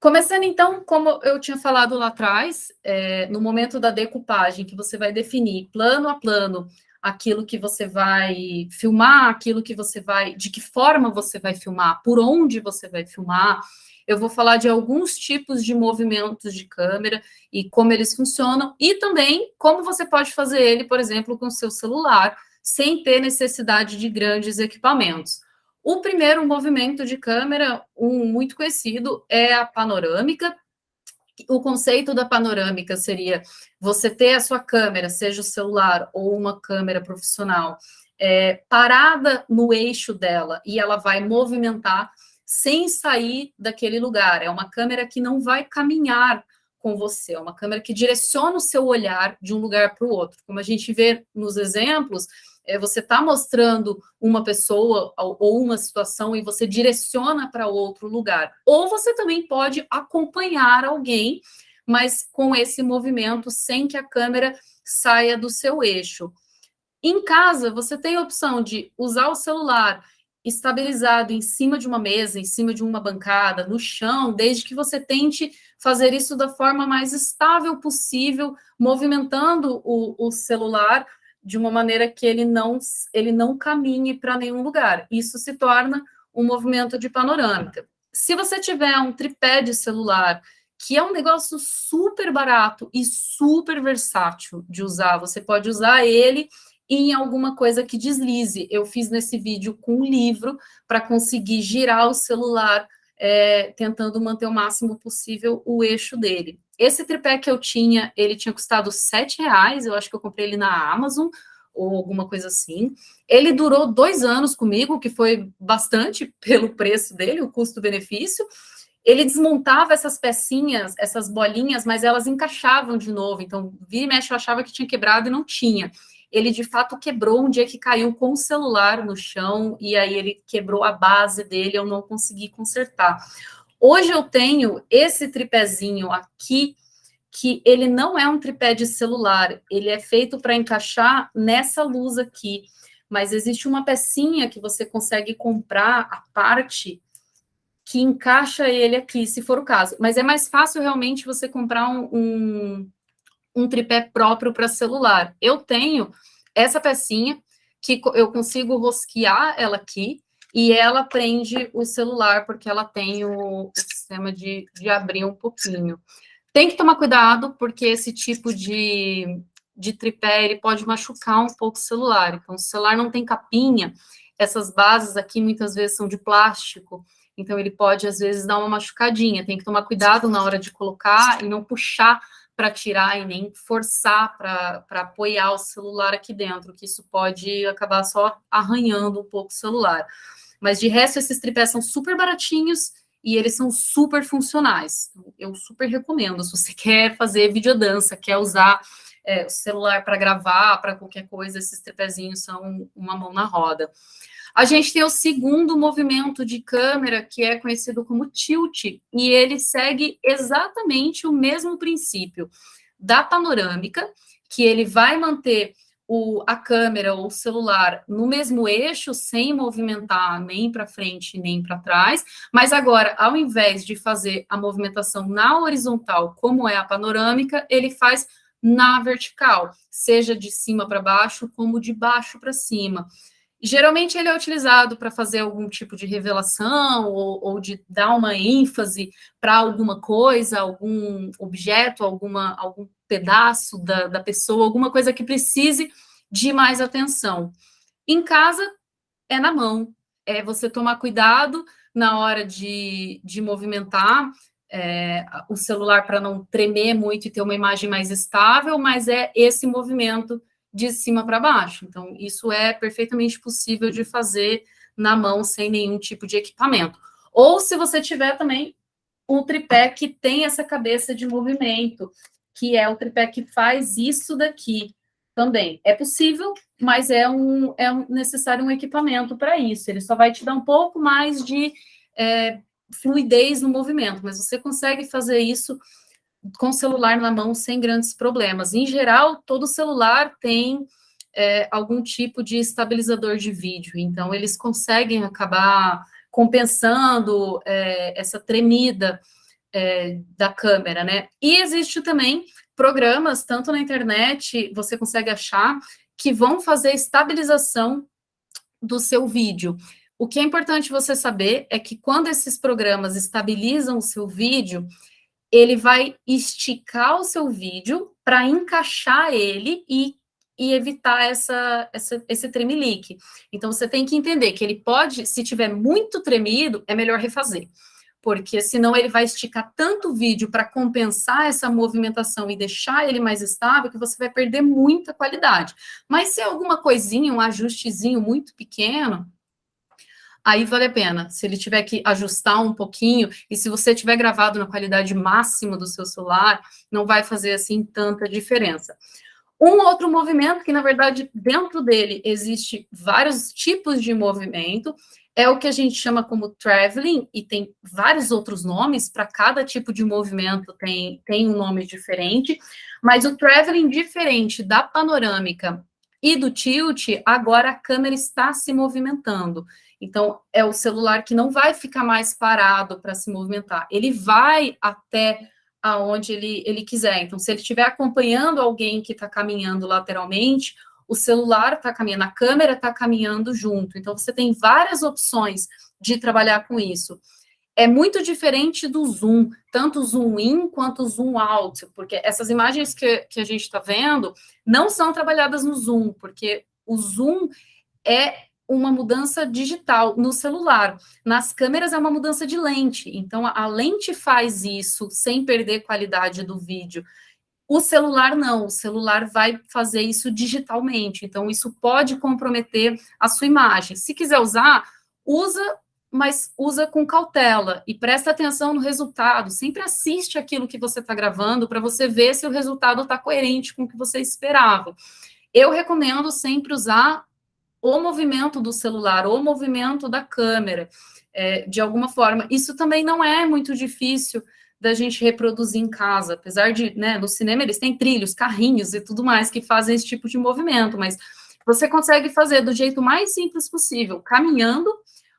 Começando, então, como eu tinha falado lá atrás, no momento da decupagem, que você vai definir plano a plano aquilo que você vai filmar, aquilo que você vai, de que forma você vai filmar, por onde você vai filmar. Eu vou falar de alguns tipos de movimentos de câmera e como eles funcionam, e também como você pode fazer ele, por exemplo, com o seu celular, sem ter necessidade de grandes equipamentos. O primeiro movimento de câmera, um muito conhecido, é a panorâmica. O conceito da panorâmica seria você ter a sua câmera, seja o celular ou uma câmera profissional, parada no eixo dela e ela vai movimentar sem sair daquele lugar. É uma câmera que não vai caminhar com você, é uma câmera que direciona o seu olhar de um lugar para o outro. Como a gente vê nos exemplos, você está mostrando uma pessoa ou uma situação e você direciona para outro lugar. Ou você também pode acompanhar alguém, mas com esse movimento, sem que a câmera saia do seu eixo. Em casa, você tem a opção de usar o celular estabilizado em cima de uma mesa, em cima de uma bancada, no chão, desde que você tente fazer isso da forma mais estável possível, movimentando o celular de uma maneira que ele não caminhe para nenhum lugar. Isso se torna um movimento de panorâmica. Se você tiver um tripé de celular, que é um negócio super barato e super versátil de usar, você pode usar ele em alguma coisa que deslize. Eu fiz nesse vídeo com um livro para conseguir girar o celular, tentando manter o máximo possível o eixo dele. Esse tripé que eu tinha, ele tinha custado R$7, eu acho que eu comprei ele na Amazon, ou alguma coisa assim. Ele durou 2 anos comigo, que foi bastante pelo preço dele, o custo-benefício. Ele desmontava essas pecinhas, essas bolinhas, mas elas encaixavam de novo. Então, vira e mexe, eu achava que tinha quebrado e não tinha. Ele, de fato, quebrou um dia que caiu com o celular no chão, e aí ele quebrou a base dele, eu não consegui consertar. Hoje eu tenho esse tripézinho aqui, que ele não é um tripé de celular, ele é feito para encaixar nessa luz aqui, mas existe uma pecinha que você consegue comprar à parte que encaixa ele aqui, se for o caso. Mas é mais fácil realmente você comprar um tripé próprio para celular. Eu tenho essa pecinha que eu consigo rosquear ela aqui e ela prende o celular, porque ela tem o sistema de abrir um pouquinho. Tem que tomar cuidado, porque esse tipo de tripé, ele pode machucar um pouco o celular. Então, se o celular não tem capinha, essas bases aqui muitas vezes são de plástico, então ele pode, às vezes, dar uma machucadinha. Tem que tomar cuidado na hora de colocar e não puxar para tirar e nem forçar para apoiar o celular aqui dentro, que isso pode acabar só arranhando um pouco o celular. Mas, de resto, esses tripés são super baratinhos e eles são super funcionais. Eu super recomendo. Se você quer fazer videodança, quer usar o celular para gravar, para qualquer coisa, esses tripézinhos são uma mão na roda. A gente tem o segundo movimento de câmera, que é conhecido como tilt, e ele segue exatamente o mesmo princípio da panorâmica, que ele vai manter a câmera ou o celular no mesmo eixo, sem movimentar nem para frente nem para trás, mas agora, ao invés de fazer a movimentação na horizontal, como é a panorâmica, ele faz na vertical, seja de cima para baixo, como de baixo para cima. Geralmente ele é utilizado para fazer algum tipo de revelação ou de dar uma ênfase para alguma coisa, algum objeto, algum pedaço da pessoa, alguma coisa que precise de mais atenção. Em casa, é na mão. É você tomar cuidado na hora de movimentar o celular para não tremer muito e ter uma imagem mais estável, mas é esse movimento de cima para baixo. Então, isso é perfeitamente possível de fazer na mão sem nenhum tipo de equipamento. Ou se você tiver também um tripé que tem essa cabeça de movimento, que é o tripé que faz isso daqui também. É possível, mas é necessário um equipamento para isso. Ele só vai te dar um pouco mais de fluidez no movimento, mas você consegue fazer isso com o celular na mão sem grandes problemas. Em geral, todo celular tem algum tipo de estabilizador de vídeo, então eles conseguem acabar compensando essa tremida da câmera, né? E existe também programas, tanto na internet, você consegue achar, que vão fazer estabilização do seu vídeo. O que é importante você saber é que quando esses programas estabilizam o seu vídeo, ele vai esticar o seu vídeo para encaixar ele e evitar esse tremelique. Então, você tem que entender que ele pode, se tiver muito tremido, é melhor refazer, porque senão ele vai esticar tanto o vídeo para compensar essa movimentação e deixar ele mais estável, que você vai perder muita qualidade. Mas se é alguma coisinha, um ajustezinho muito pequeno, aí vale a pena. Se ele tiver que ajustar um pouquinho, e se você tiver gravado na qualidade máxima do seu celular, não vai fazer assim tanta diferença. Um outro movimento, que na verdade dentro dele existe vários tipos de movimento, é o que a gente chama como traveling, e tem vários outros nomes, para cada tipo de movimento tem um nome diferente, mas o traveling, diferente da panorâmica e do tilt, agora a câmera está se movimentando. Então, é o celular que não vai ficar mais parado para se movimentar, ele vai até aonde ele quiser. Então, se ele estiver acompanhando alguém que está caminhando lateralmente, o celular está caminhando, a câmera está caminhando junto. Então, você tem várias opções de trabalhar com isso. É muito diferente do zoom, tanto zoom in quanto zoom out, porque essas imagens que a gente está vendo não são trabalhadas no zoom, porque o zoom é uma mudança digital no celular. Nas câmeras é uma mudança de lente, então a lente faz isso sem perder qualidade do vídeo. O celular não, o celular vai fazer isso digitalmente, então isso pode comprometer a sua imagem. Se quiser usar, usa, mas usa com cautela e presta atenção no resultado. Sempre assiste aquilo que você está gravando para você ver se o resultado está coerente com o que você esperava. Eu recomendo sempre usar o movimento do celular, o movimento da câmera. de alguma forma. Isso também não é muito difícil da gente reproduzir em casa, apesar de, né, no cinema eles têm trilhos, carrinhos e tudo mais que fazem esse tipo de movimento, mas você consegue fazer do jeito mais simples possível, caminhando.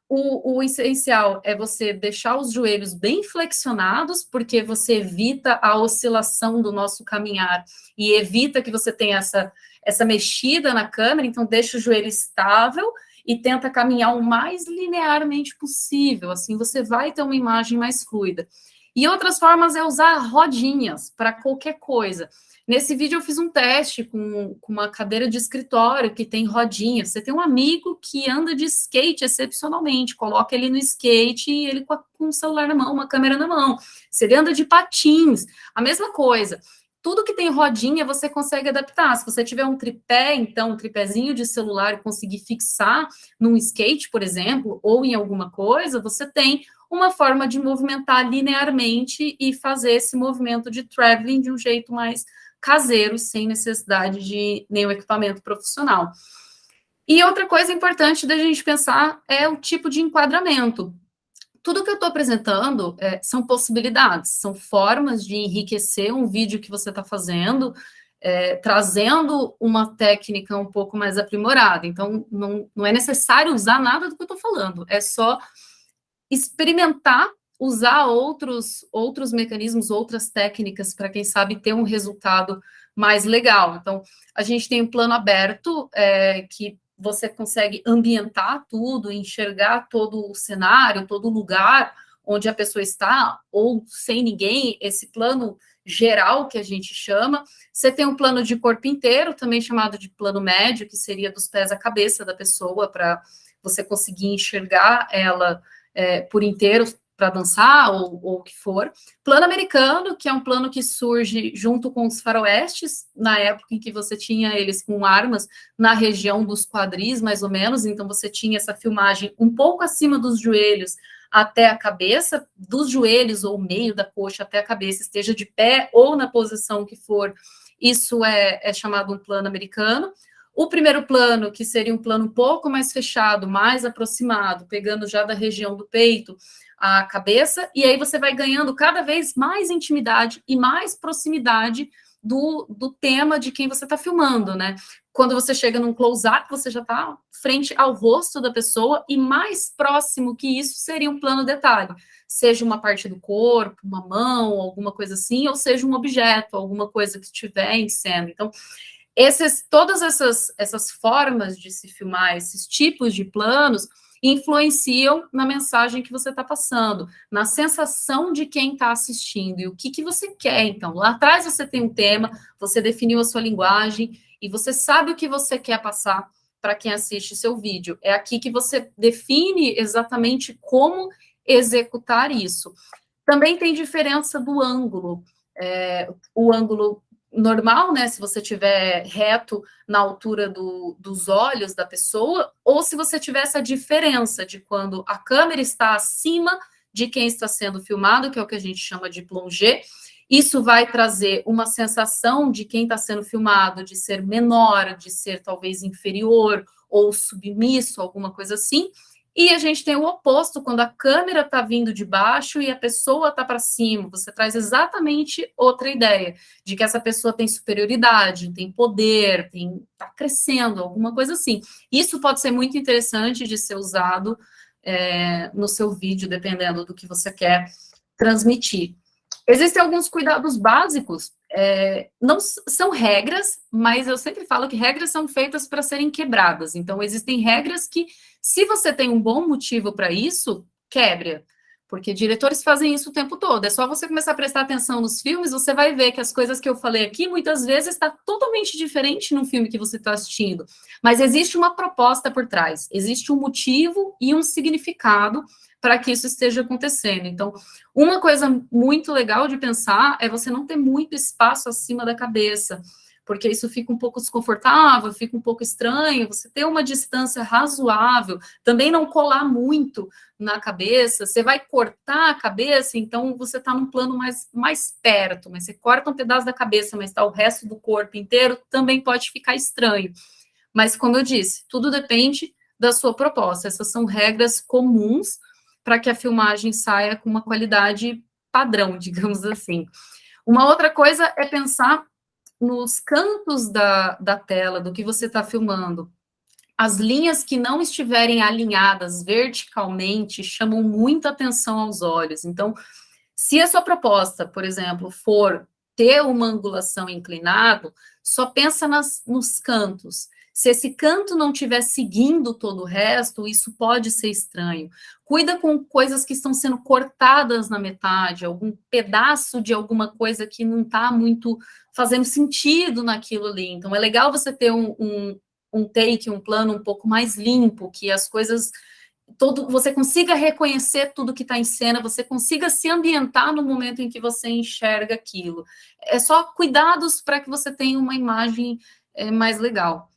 O essencial é você deixar os joelhos bem flexionados, porque você evita a oscilação do nosso caminhar e evita que você tenha essa mexida na câmera, então deixa o joelho estável e tenta caminhar o mais linearmente possível, assim você vai ter uma imagem mais fluida. E outras formas é usar rodinhas para qualquer coisa. Nesse vídeo eu fiz um teste com uma cadeira de escritório que tem rodinha. Você tem um amigo que anda de skate excepcionalmente, coloca ele no skate e ele com um celular na mão, uma câmera na mão. Se ele anda de patins, a mesma coisa. Tudo que tem rodinha você consegue adaptar. Se você tiver um tripé, então um tripézinho de celular e conseguir fixar num skate, por exemplo, ou em alguma coisa, você tem uma forma de movimentar linearmente e fazer esse movimento de traveling de um jeito mais caseiro, sem necessidade de nenhum equipamento profissional. E outra coisa importante da gente pensar é o tipo de enquadramento. Tudo que eu estou apresentando são possibilidades, são formas de enriquecer um vídeo que você está fazendo, trazendo uma técnica um pouco mais aprimorada. Então, não é necessário usar nada do que eu estou falando, é só experimentar usar outros mecanismos, outras técnicas para, quem sabe, ter um resultado mais legal. Então, a gente tem um plano aberto, que você consegue ambientar tudo, enxergar todo o cenário, todo o lugar onde a pessoa está, ou sem ninguém, esse plano geral que a gente chama. Você tem um plano de corpo inteiro, também chamado de plano médio, que seria dos pés à cabeça da pessoa, para você conseguir enxergar ela por inteiro, para dançar ou o que for. Plano americano, que é um plano que surge junto com os faroestes, na época em que você tinha eles com armas na região dos quadris, mais ou menos, então você tinha essa filmagem um pouco acima dos joelhos até a cabeça, dos joelhos ou meio da coxa até a cabeça, esteja de pé ou na posição que for, isso é chamado um plano americano. O primeiro plano, que seria um plano um pouco mais fechado, mais aproximado, pegando já da região do peito a cabeça, e aí você vai ganhando cada vez mais intimidade e mais proximidade do tema de quem você está filmando, né? Quando você chega num close-up, você já está frente ao rosto da pessoa, e mais próximo que isso seria um plano detalhe, seja uma parte do corpo, uma mão, alguma coisa assim, ou seja um objeto, alguma coisa que estiver em cena. Então, todas essas formas de se filmar, esses tipos de planos, influenciam na mensagem que você está passando, na sensação de quem está assistindo e o que você quer. Então, lá atrás você tem um tema, você definiu a sua linguagem e você sabe o que você quer passar para quem assiste seu vídeo. É aqui que você define exatamente como executar isso. Também tem diferença do ângulo. O ângulo normal, né, se você tiver reto na altura dos olhos da pessoa, ou se você tiver essa diferença de quando a câmera está acima de quem está sendo filmado, que é o que a gente chama de plongé, isso vai trazer uma sensação de quem está sendo filmado de ser menor, de ser talvez inferior ou submisso, alguma coisa assim. E a gente tem o oposto, quando a câmera está vindo de baixo e a pessoa está para cima. Você traz exatamente outra ideia, de que essa pessoa tem superioridade, tem poder, está crescendo, alguma coisa assim. Isso pode ser muito interessante de ser usado no seu vídeo, dependendo do que você quer transmitir. Existem alguns cuidados básicos, não são regras, mas eu sempre falo que regras são feitas para serem quebradas. Então, existem regras que, se você tem um bom motivo para isso, quebre, porque diretores fazem isso o tempo todo. É só você começar a prestar atenção nos filmes, você vai ver que as coisas que eu falei aqui, muitas vezes, está totalmente diferente no filme que você está assistindo. Mas existe uma proposta por trás, existe um motivo e um significado para que isso esteja acontecendo. Então, uma coisa muito legal de pensar é você não ter muito espaço acima da cabeça, porque isso fica um pouco desconfortável, fica um pouco estranho, você ter uma distância razoável, também não colar muito na cabeça, você vai cortar a cabeça, então você está num plano mais perto, mas você corta um pedaço da cabeça, mas está o resto do corpo inteiro, também pode ficar estranho. Mas, como eu disse, tudo depende da sua proposta, essas são regras comuns, para que a filmagem saia com uma qualidade padrão, digamos assim. Uma outra coisa é pensar nos cantos da tela, do que você está filmando. As linhas que não estiverem alinhadas verticalmente chamam muita atenção aos olhos. Então, se a sua proposta, por exemplo, for ter uma angulação inclinada, só pensa nos cantos. Se esse canto não estiver seguindo todo o resto, isso pode ser estranho. Cuida com coisas que estão sendo cortadas na metade, algum pedaço de alguma coisa que não está muito fazendo sentido naquilo ali. Então, é legal você ter um take, um plano um pouco mais limpo, que as coisas você consiga reconhecer tudo que está em cena, você consiga se ambientar no momento em que você enxerga aquilo. É só cuidados para que você tenha uma imagem mais legal.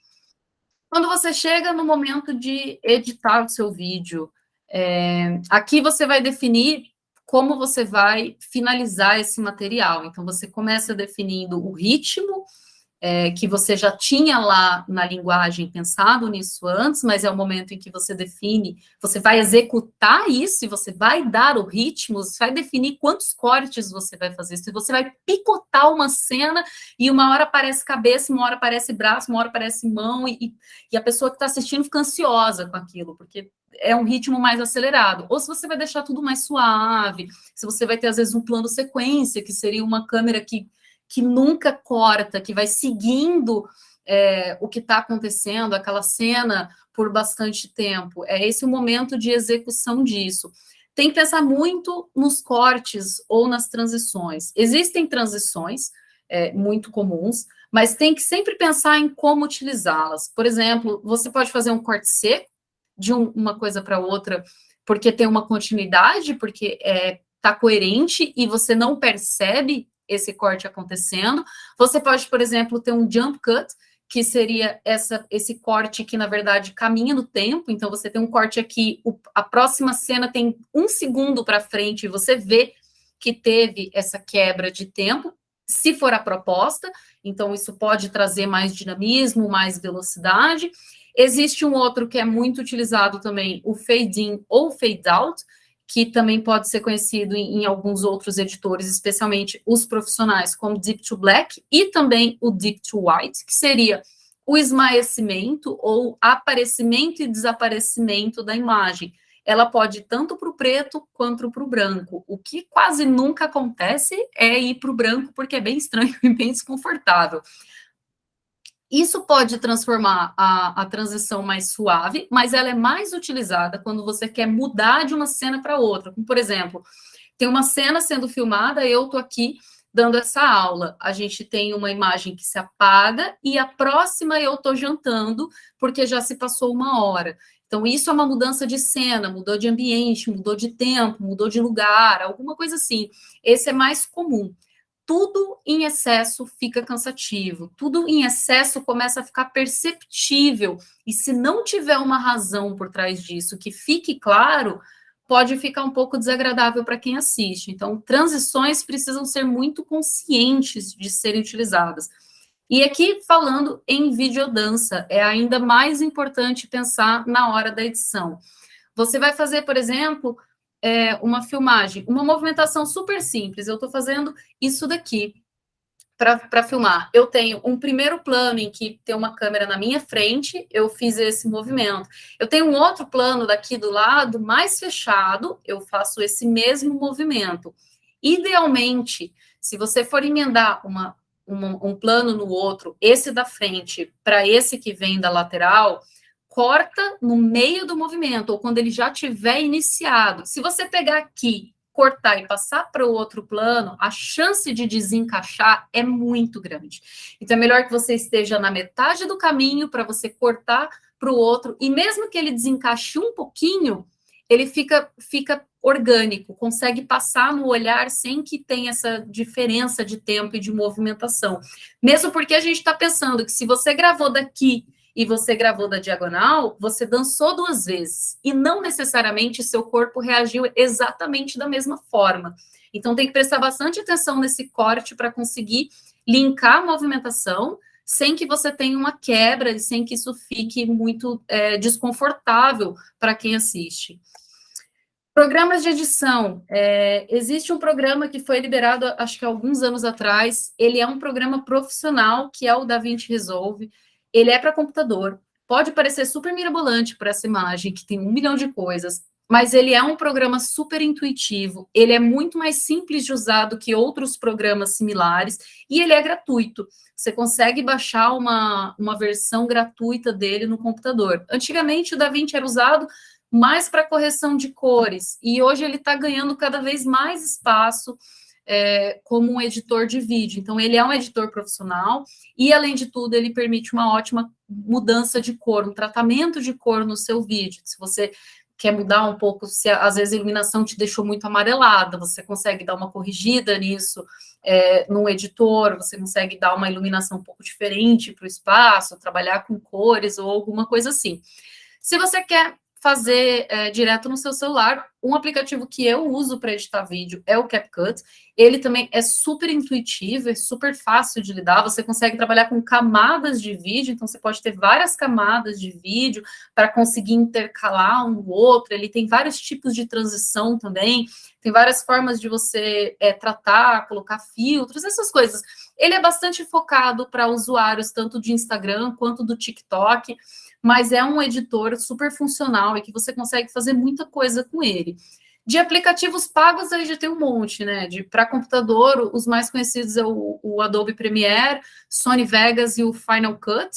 Quando você chega no momento de editar o seu vídeo, aqui você vai definir como você vai finalizar esse material. Então, você começa definindo o ritmo, que você já tinha lá na linguagem pensado nisso antes, mas é o momento em que você define, você vai executar isso, e você vai dar o ritmo, você vai definir quantos cortes você vai fazer, se você vai picotar uma cena, e uma hora aparece cabeça, uma hora aparece braço, uma hora aparece mão, e a pessoa que está assistindo fica ansiosa com aquilo, porque é um ritmo mais acelerado, ou se você vai deixar tudo mais suave, se você vai ter, às vezes, um plano sequência, que seria uma câmera que nunca corta, que vai seguindo o que está acontecendo, aquela cena, por bastante tempo. É esse o momento de execução disso. Tem que pensar muito nos cortes ou nas transições. Existem transições muito comuns, mas tem que sempre pensar em como utilizá-las. Por exemplo, você pode fazer um corte seco de uma coisa para outra, porque tem uma continuidade, porque está coerente e você não percebe esse corte acontecendo. Você pode, por exemplo, ter um jump cut, que seria esse corte que, na verdade, caminha no tempo. Então, você tem um corte aqui, a próxima cena tem 1 segundo para frente, e você vê que teve essa quebra de tempo, se for a proposta. Então, isso pode trazer mais dinamismo, mais velocidade. Existe um outro que é muito utilizado também, o fade in ou fade out, que também pode ser conhecido em alguns outros editores, especialmente os profissionais, como Deep to Black e também o Deep to White, que seria o esmaecimento ou aparecimento e desaparecimento da imagem. Ela pode ir tanto para o preto quanto para o branco. O que quase nunca acontece é ir para o branco, porque é bem estranho e bem desconfortável. Isso pode transformar a transição mais suave, mas ela é mais utilizada quando você quer mudar de uma cena para outra. Como, por exemplo, tem uma cena sendo filmada, eu estou aqui dando essa aula. A gente tem uma imagem que se apaga e a próxima eu estou jantando, porque já se passou 1 hora. Então, isso é uma mudança de cena, mudou de ambiente, mudou de tempo, mudou de lugar, alguma coisa assim. Esse é mais comum. Tudo em excesso fica cansativo, tudo em excesso começa a ficar perceptível, e se não tiver uma razão por trás disso que fique claro, pode ficar um pouco desagradável para quem assiste. Então, transições precisam ser muito conscientes de serem utilizadas. E aqui, falando em videodança, é ainda mais importante pensar na hora da edição. Você vai fazer, por exemplo, uma filmagem, uma movimentação super simples. Eu estou fazendo isso daqui para filmar. Eu tenho um primeiro plano em que tem uma câmera na minha frente, eu fiz esse movimento. Eu tenho um outro plano daqui do lado, mais fechado, eu faço esse mesmo movimento. Idealmente, se você for emendar um plano no outro, esse da frente para esse que vem da lateral, corta no meio do movimento, ou quando ele já tiver iniciado. Se você pegar aqui, cortar e passar para o outro plano, a chance de desencaixar é muito grande. Então, é melhor que você esteja na metade do caminho para você cortar para o outro, e mesmo que ele desencaixe um pouquinho, ele fica orgânico, consegue passar no olhar sem que tenha essa diferença de tempo e de movimentação. Mesmo porque a gente está pensando que se você gravou daqui e você gravou da diagonal, você dançou 2 vezes, e não necessariamente seu corpo reagiu exatamente da mesma forma. Então, tem que prestar bastante atenção nesse corte para conseguir linkar a movimentação, sem que você tenha uma quebra e sem que isso fique muito desconfortável para quem assiste. Programas de edição. Existe um programa que foi liberado, acho que há alguns anos atrás. Ele é um programa profissional, que é o DaVinci Resolve. Ele é para computador. Pode parecer super mirabolante para essa imagem, que tem 1 milhão de coisas, mas ele é um programa super intuitivo. Ele é muito mais simples de usar do que outros programas similares e ele é gratuito. Você consegue baixar uma versão gratuita dele no computador. Antigamente, o DaVinci era usado mais para correção de cores, e hoje ele está ganhando cada vez mais espaço como um editor de vídeo. Então, ele é um editor profissional e, além de tudo, ele permite uma ótima mudança de cor, um tratamento de cor no seu vídeo. Se você quer mudar um pouco, se às vezes a iluminação te deixou muito amarelada, você consegue dar uma corrigida nisso no editor, você consegue dar uma iluminação um pouco diferente para o espaço, trabalhar com cores ou alguma coisa assim. Se você quer fazer direto no seu celular, um aplicativo que eu uso para editar vídeo é o CapCut. Ele também é super intuitivo, é super fácil de lidar, você consegue trabalhar com camadas de vídeo, então você pode ter várias camadas de vídeo para conseguir intercalar um no outro. Ele tem vários tipos de transição também, tem várias formas de você tratar, colocar filtros, essas coisas. Ele é bastante focado para usuários tanto de Instagram quanto do TikTok, mas é um editor super funcional e que você consegue fazer muita coisa com ele. De aplicativos pagos, aí já tem um monte, né? Para computador, os mais conhecidos é o Adobe Premiere, Sony Vegas e o Final Cut.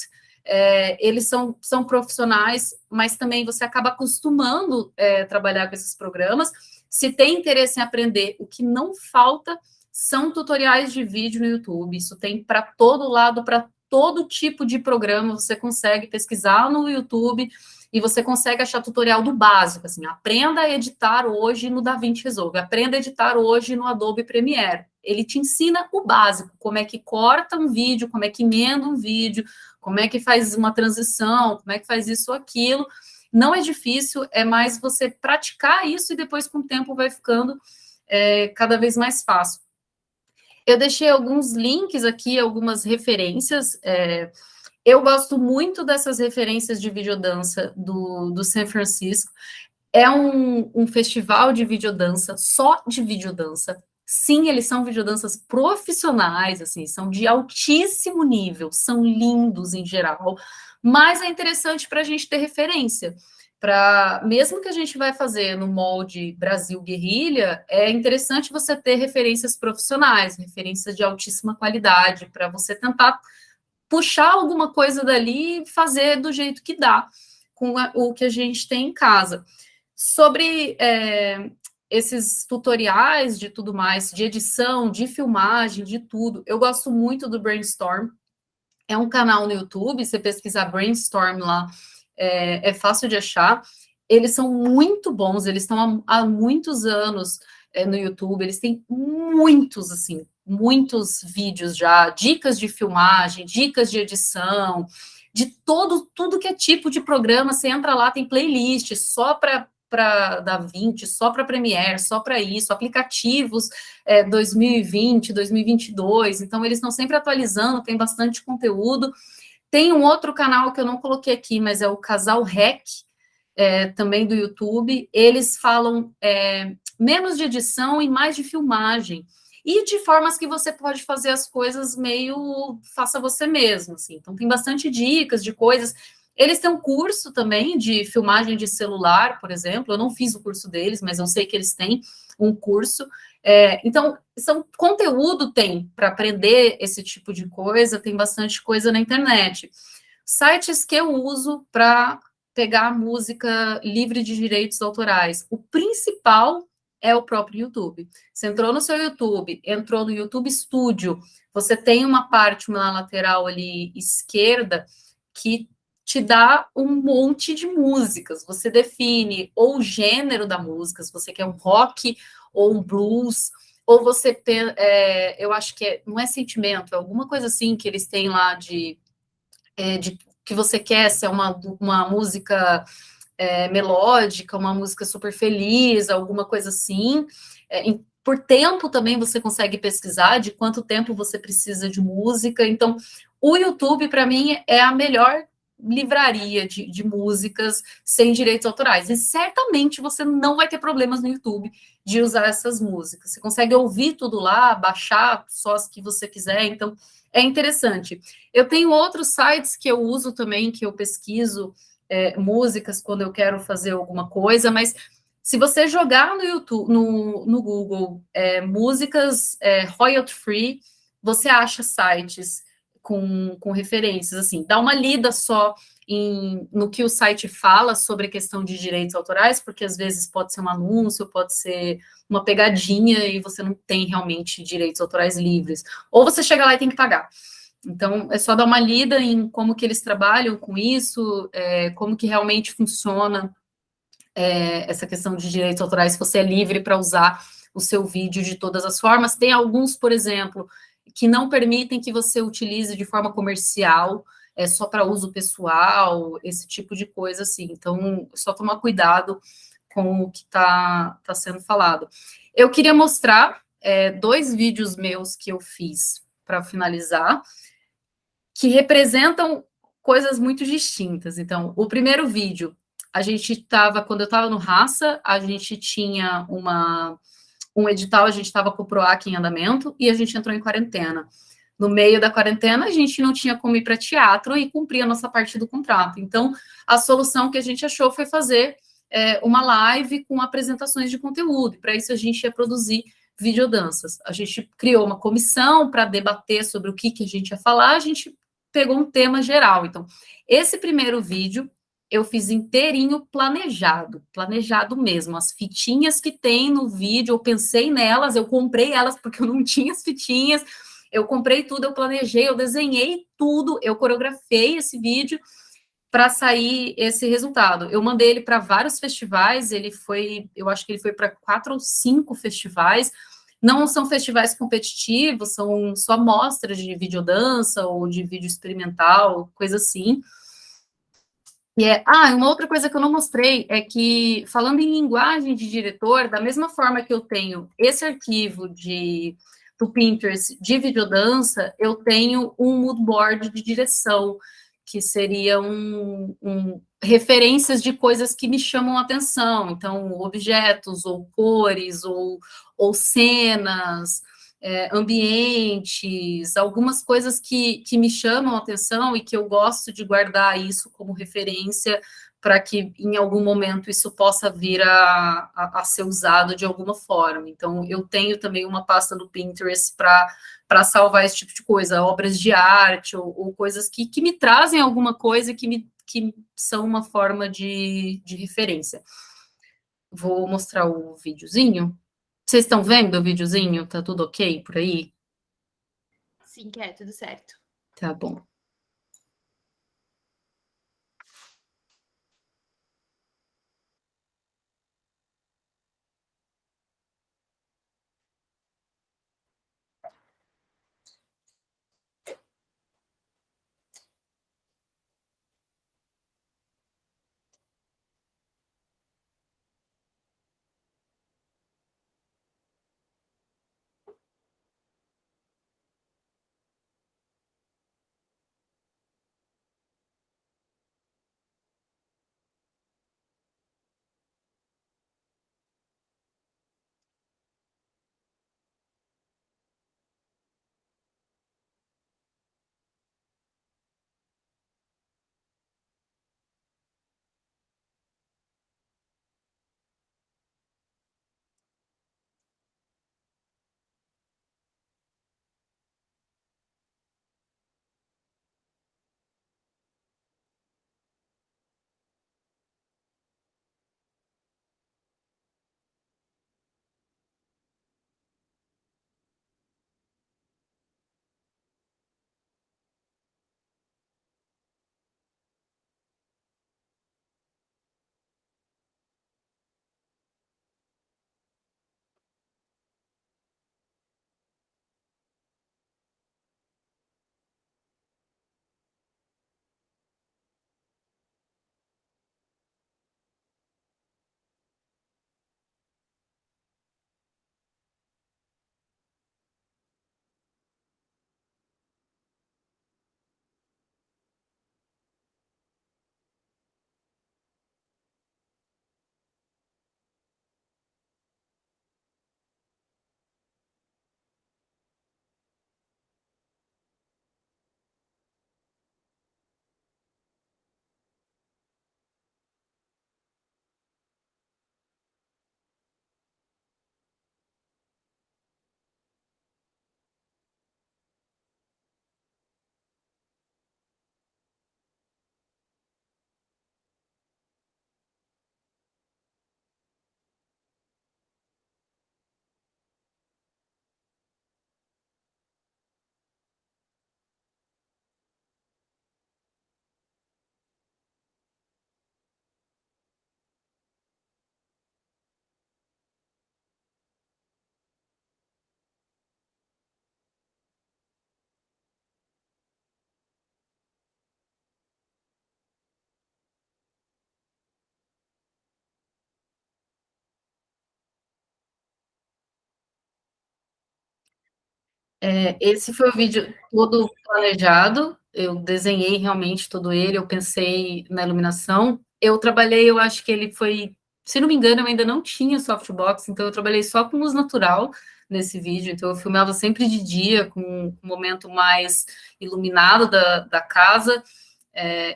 Eles são profissionais, mas também você acaba acostumando trabalhar com esses programas. Se tem interesse em aprender, o que não falta são tutoriais de vídeo no YouTube. Isso tem para todo lado, para todo tipo de programa. Você consegue pesquisar no YouTube e você consegue achar tutorial do básico, assim, aprenda a editar hoje no DaVinci Resolve, aprenda a editar hoje no Adobe Premiere. Ele te ensina o básico, como é que corta um vídeo, como é que emenda um vídeo, como é que faz uma transição, como é que faz isso ou aquilo. Não é difícil, é mais você praticar isso e depois, com o tempo, vai ficando cada vez mais fácil. Eu deixei alguns links aqui, algumas referências. Eu gosto muito dessas referências de videodança do San Francisco. É um festival de videodança, só de videodança. Sim, eles são videodanças profissionais, assim, são de altíssimo nível, são lindos em geral, mas é interessante para a gente ter referência. Mesmo que a gente vai fazer no molde Brasil Guerrilha, é interessante você ter referências profissionais, referências de altíssima qualidade, para você tentar puxar alguma coisa dali e fazer do jeito que dá, com o que a gente tem em casa. Sobre esses tutoriais de tudo mais, de edição, de filmagem, de tudo, eu gosto muito do Brainstorm. É um canal no YouTube, você pesquisar Brainstorm lá, é fácil de achar. Eles são muito bons, eles estão há muitos anos no YouTube, eles têm muitos, assim, muitos vídeos já, dicas de filmagem, dicas de edição, de tudo que é tipo de programa. Você entra lá, tem playlist só para DaVinci, só para Premiere, só para isso, aplicativos 2020, 2022, então eles estão sempre atualizando, tem bastante conteúdo. Tem um outro canal que eu não coloquei aqui, mas é o Casal Rec, também do YouTube. Eles falam menos de edição e mais de filmagem, e de formas que você pode fazer as coisas meio faça você mesmo, assim. Então tem bastante dicas de coisas. Eles têm um curso também de filmagem de celular, por exemplo. Eu não fiz o curso deles, mas eu sei que eles têm um curso. Então, conteúdo tem para aprender esse tipo de coisa, tem bastante coisa na internet. Sites que eu uso para pegar música livre de direitos autorais. O principal é o próprio YouTube. Você entrou no seu YouTube, entrou no YouTube Studio, você tem uma parte, uma lateral ali esquerda, que te dá um monte de músicas. Você define ou o gênero da música, se você quer um rock ou um blues, ou você eu acho que não é sentimento, é alguma coisa assim que eles têm lá de que você quer, se é uma música melódica, uma música super feliz, alguma coisa assim. Por tempo também você consegue pesquisar de quanto tempo você precisa de música. Então, o YouTube, para mim, é a melhor livraria de músicas sem direitos autorais. E certamente você não vai ter problemas no YouTube de usar essas músicas. Você consegue ouvir tudo lá, baixar só as que você quiser, então é interessante. Eu tenho outros sites que eu uso também, que eu pesquiso músicas quando eu quero fazer alguma coisa, mas se você jogar no YouTube, no Google, músicas royalty free, você acha sites com referências, assim, dá uma lida só no que o site fala sobre a questão de direitos autorais, porque às vezes pode ser um anúncio, pode ser uma pegadinha e você não tem realmente direitos autorais livres. Ou você chega lá e tem que pagar. Então, é só dar uma lida em como que eles trabalham com isso, como que realmente funciona essa questão de direitos autorais, se você é livre para usar o seu vídeo de todas as formas. Tem alguns, por exemplo, que não permitem que você utilize de forma comercial, só para uso pessoal, esse tipo de coisa assim. Então, só tomar cuidado com o que tá sendo falado. Eu queria mostrar dois vídeos meus que eu fiz para finalizar, que representam coisas muito distintas. Então, o primeiro vídeo, a gente estava, quando eu estava no Raça, a gente tinha um edital, a gente estava com o PROAC em andamento e a gente entrou em quarentena. No meio da quarentena, a gente não tinha como ir para teatro e cumprir a nossa parte do contrato. Então, a solução que a gente achou foi fazer uma live com apresentações de conteúdo. Para isso, a gente ia produzir videodanças. A gente criou uma comissão para debater sobre o que a gente ia falar, a gente pegou um tema geral. Então, esse primeiro vídeo eu fiz inteirinho planejado mesmo. As fitinhas que tem no vídeo, eu pensei nelas, eu comprei elas porque eu não tinha as fitinhas, eu comprei tudo, eu planejei, eu desenhei tudo, eu coreografei esse vídeo para sair esse resultado. Eu mandei ele para vários festivais, eu acho que ele foi para 4 ou 5 festivais. Não são festivais competitivos, são só mostras de videodança ou de vídeo experimental, coisa assim. Uma outra coisa que eu não mostrei é que, falando em linguagem de diretor, da mesma forma que eu tenho esse arquivo do Pinterest de videodança, eu tenho um mood board de direção, que seria referências de coisas que me chamam a atenção, então, objetos, ou cores, ou cenas, ambientes, algumas coisas que me chamam a atenção e que eu gosto de guardar isso como referência para que em algum momento isso possa vir a ser usado de alguma forma. Então, eu tenho também uma pasta no Pinterest para salvar esse tipo de coisa, obras de arte ou coisas que me trazem alguma coisa que são uma forma de referência. Vou mostrar o videozinho. Vocês estão vendo o videozinho? Tá tudo ok por aí? Sim, quer, tudo certo. Tá bom. Esse foi o vídeo todo planejado, eu desenhei realmente todo ele, eu pensei na iluminação. Eu trabalhei, eu acho que ele foi, se não me engano, eu ainda não tinha softbox, então eu trabalhei só com luz natural nesse vídeo, então eu filmava sempre de dia, com um momento mais iluminado da casa.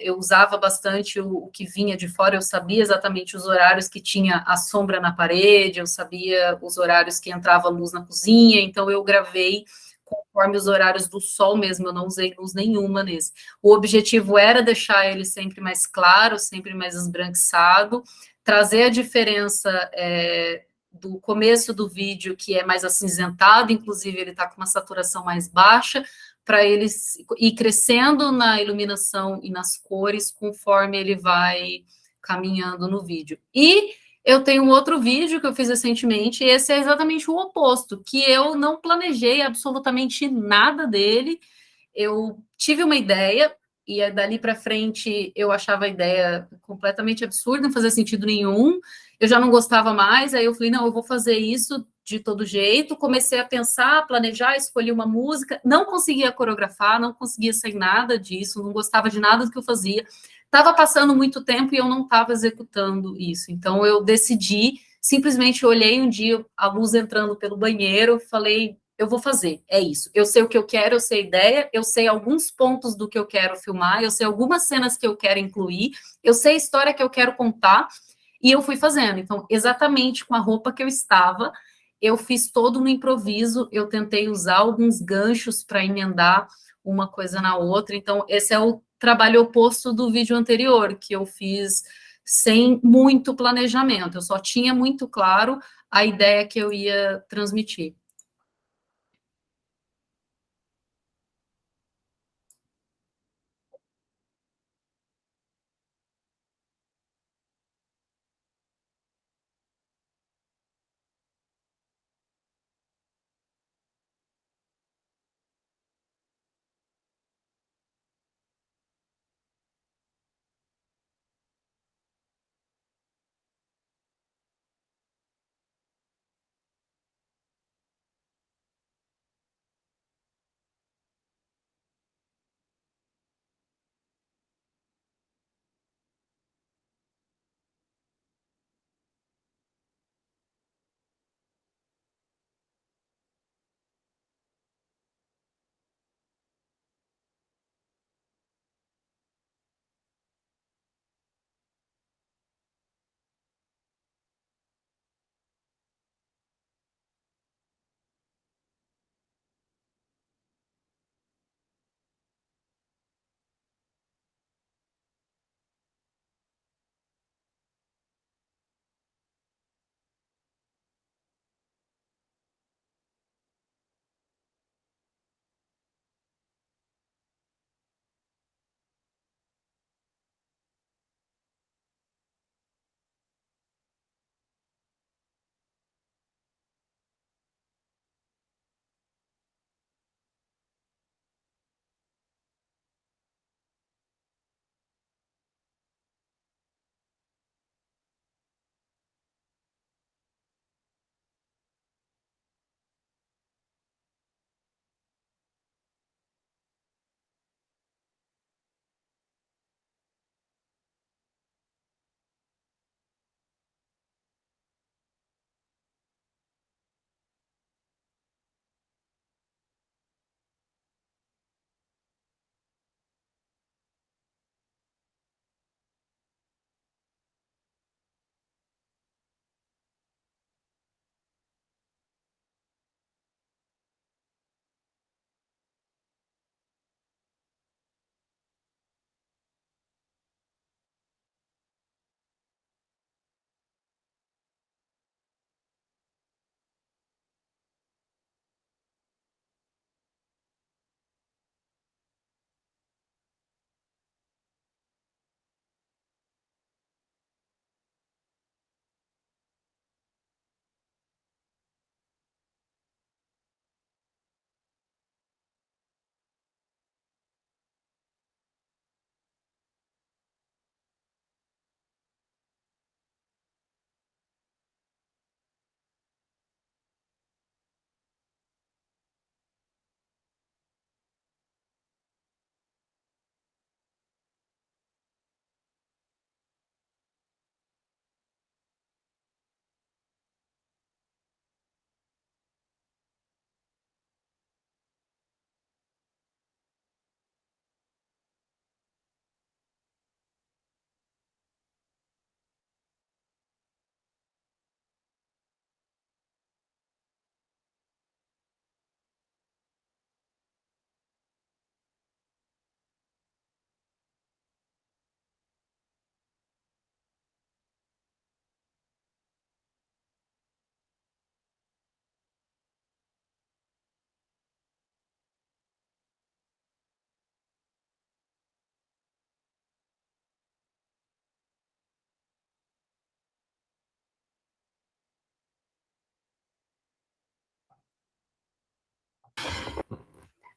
Eu usava bastante o que vinha de fora, eu sabia exatamente os horários que tinha a sombra na parede, eu sabia os horários que entrava luz na cozinha, então eu gravei conforme os horários do sol mesmo, eu não usei luz nenhuma nesse. O objetivo era deixar ele sempre mais claro, sempre mais esbranquiçado, trazer a diferença do começo do vídeo, que é mais acinzentado, inclusive ele está com uma saturação mais baixa, para ele ir crescendo na iluminação e nas cores conforme ele vai caminhando no vídeo. E eu tenho um outro vídeo que eu fiz recentemente, e esse é exatamente o oposto, que eu não planejei absolutamente nada dele. Eu tive uma ideia, e dali para frente eu achava a ideia completamente absurda, não fazia sentido nenhum. Eu já não gostava mais, aí eu falei, não, eu vou fazer isso de todo jeito. Comecei a pensar, planejar, escolhi uma música, não conseguia coreografar, não conseguia sair nada disso, não gostava de nada do que eu fazia. Estava passando muito tempo e eu não estava executando isso. Então eu decidi, simplesmente olhei um dia a luz entrando pelo banheiro, falei, eu vou fazer, é isso. Eu sei o que eu quero, eu sei a ideia, eu sei alguns pontos do que eu quero filmar, eu sei algumas cenas que eu quero incluir, eu sei a história que eu quero contar, e eu fui fazendo. Então, exatamente com a roupa que eu estava, eu fiz todo no improviso, eu tentei usar alguns ganchos para emendar uma coisa na outra. Então, esse é o trabalho oposto do vídeo anterior, que eu fiz sem muito planejamento. Eu só tinha muito claro a ideia que eu ia transmitir.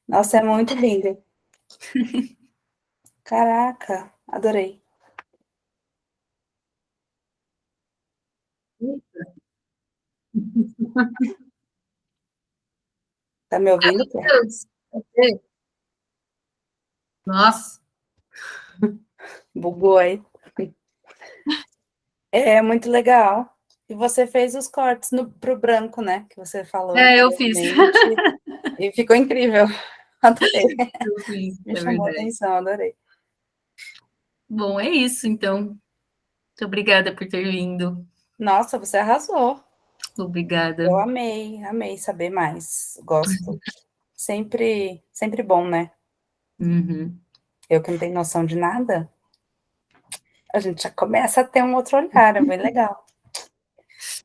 Nossa, é muito lindo. Caraca, adorei. Tá me ouvindo, Pê? Deus. Nossa, Bugou aí. É muito legal. E você fez os cortes pro branco, né? Que você falou eu fiz. anteriormente. E ficou incrível. Adorei. Eu fiz, Me é chamou a verdade. atenção, adorei. Bom, é isso, então. Muito obrigada por ter vindo. Nossa, você arrasou. Obrigada. Eu amei saber mais. Gosto. Sempre bom, né? Uhum. Eu que não tenho noção de nada, a gente já começa a ter um outro olhar, é bem legal.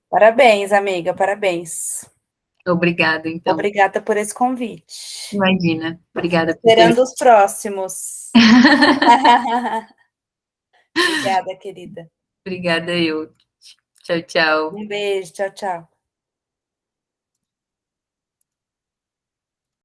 Parabéns, amiga, parabéns. Obrigada, então. Obrigada por esse convite. Imagina. Obrigada por ter. Esperando os próximos. Obrigada, querida. Obrigada eu. Tchau, tchau. Um beijo, tchau, tchau.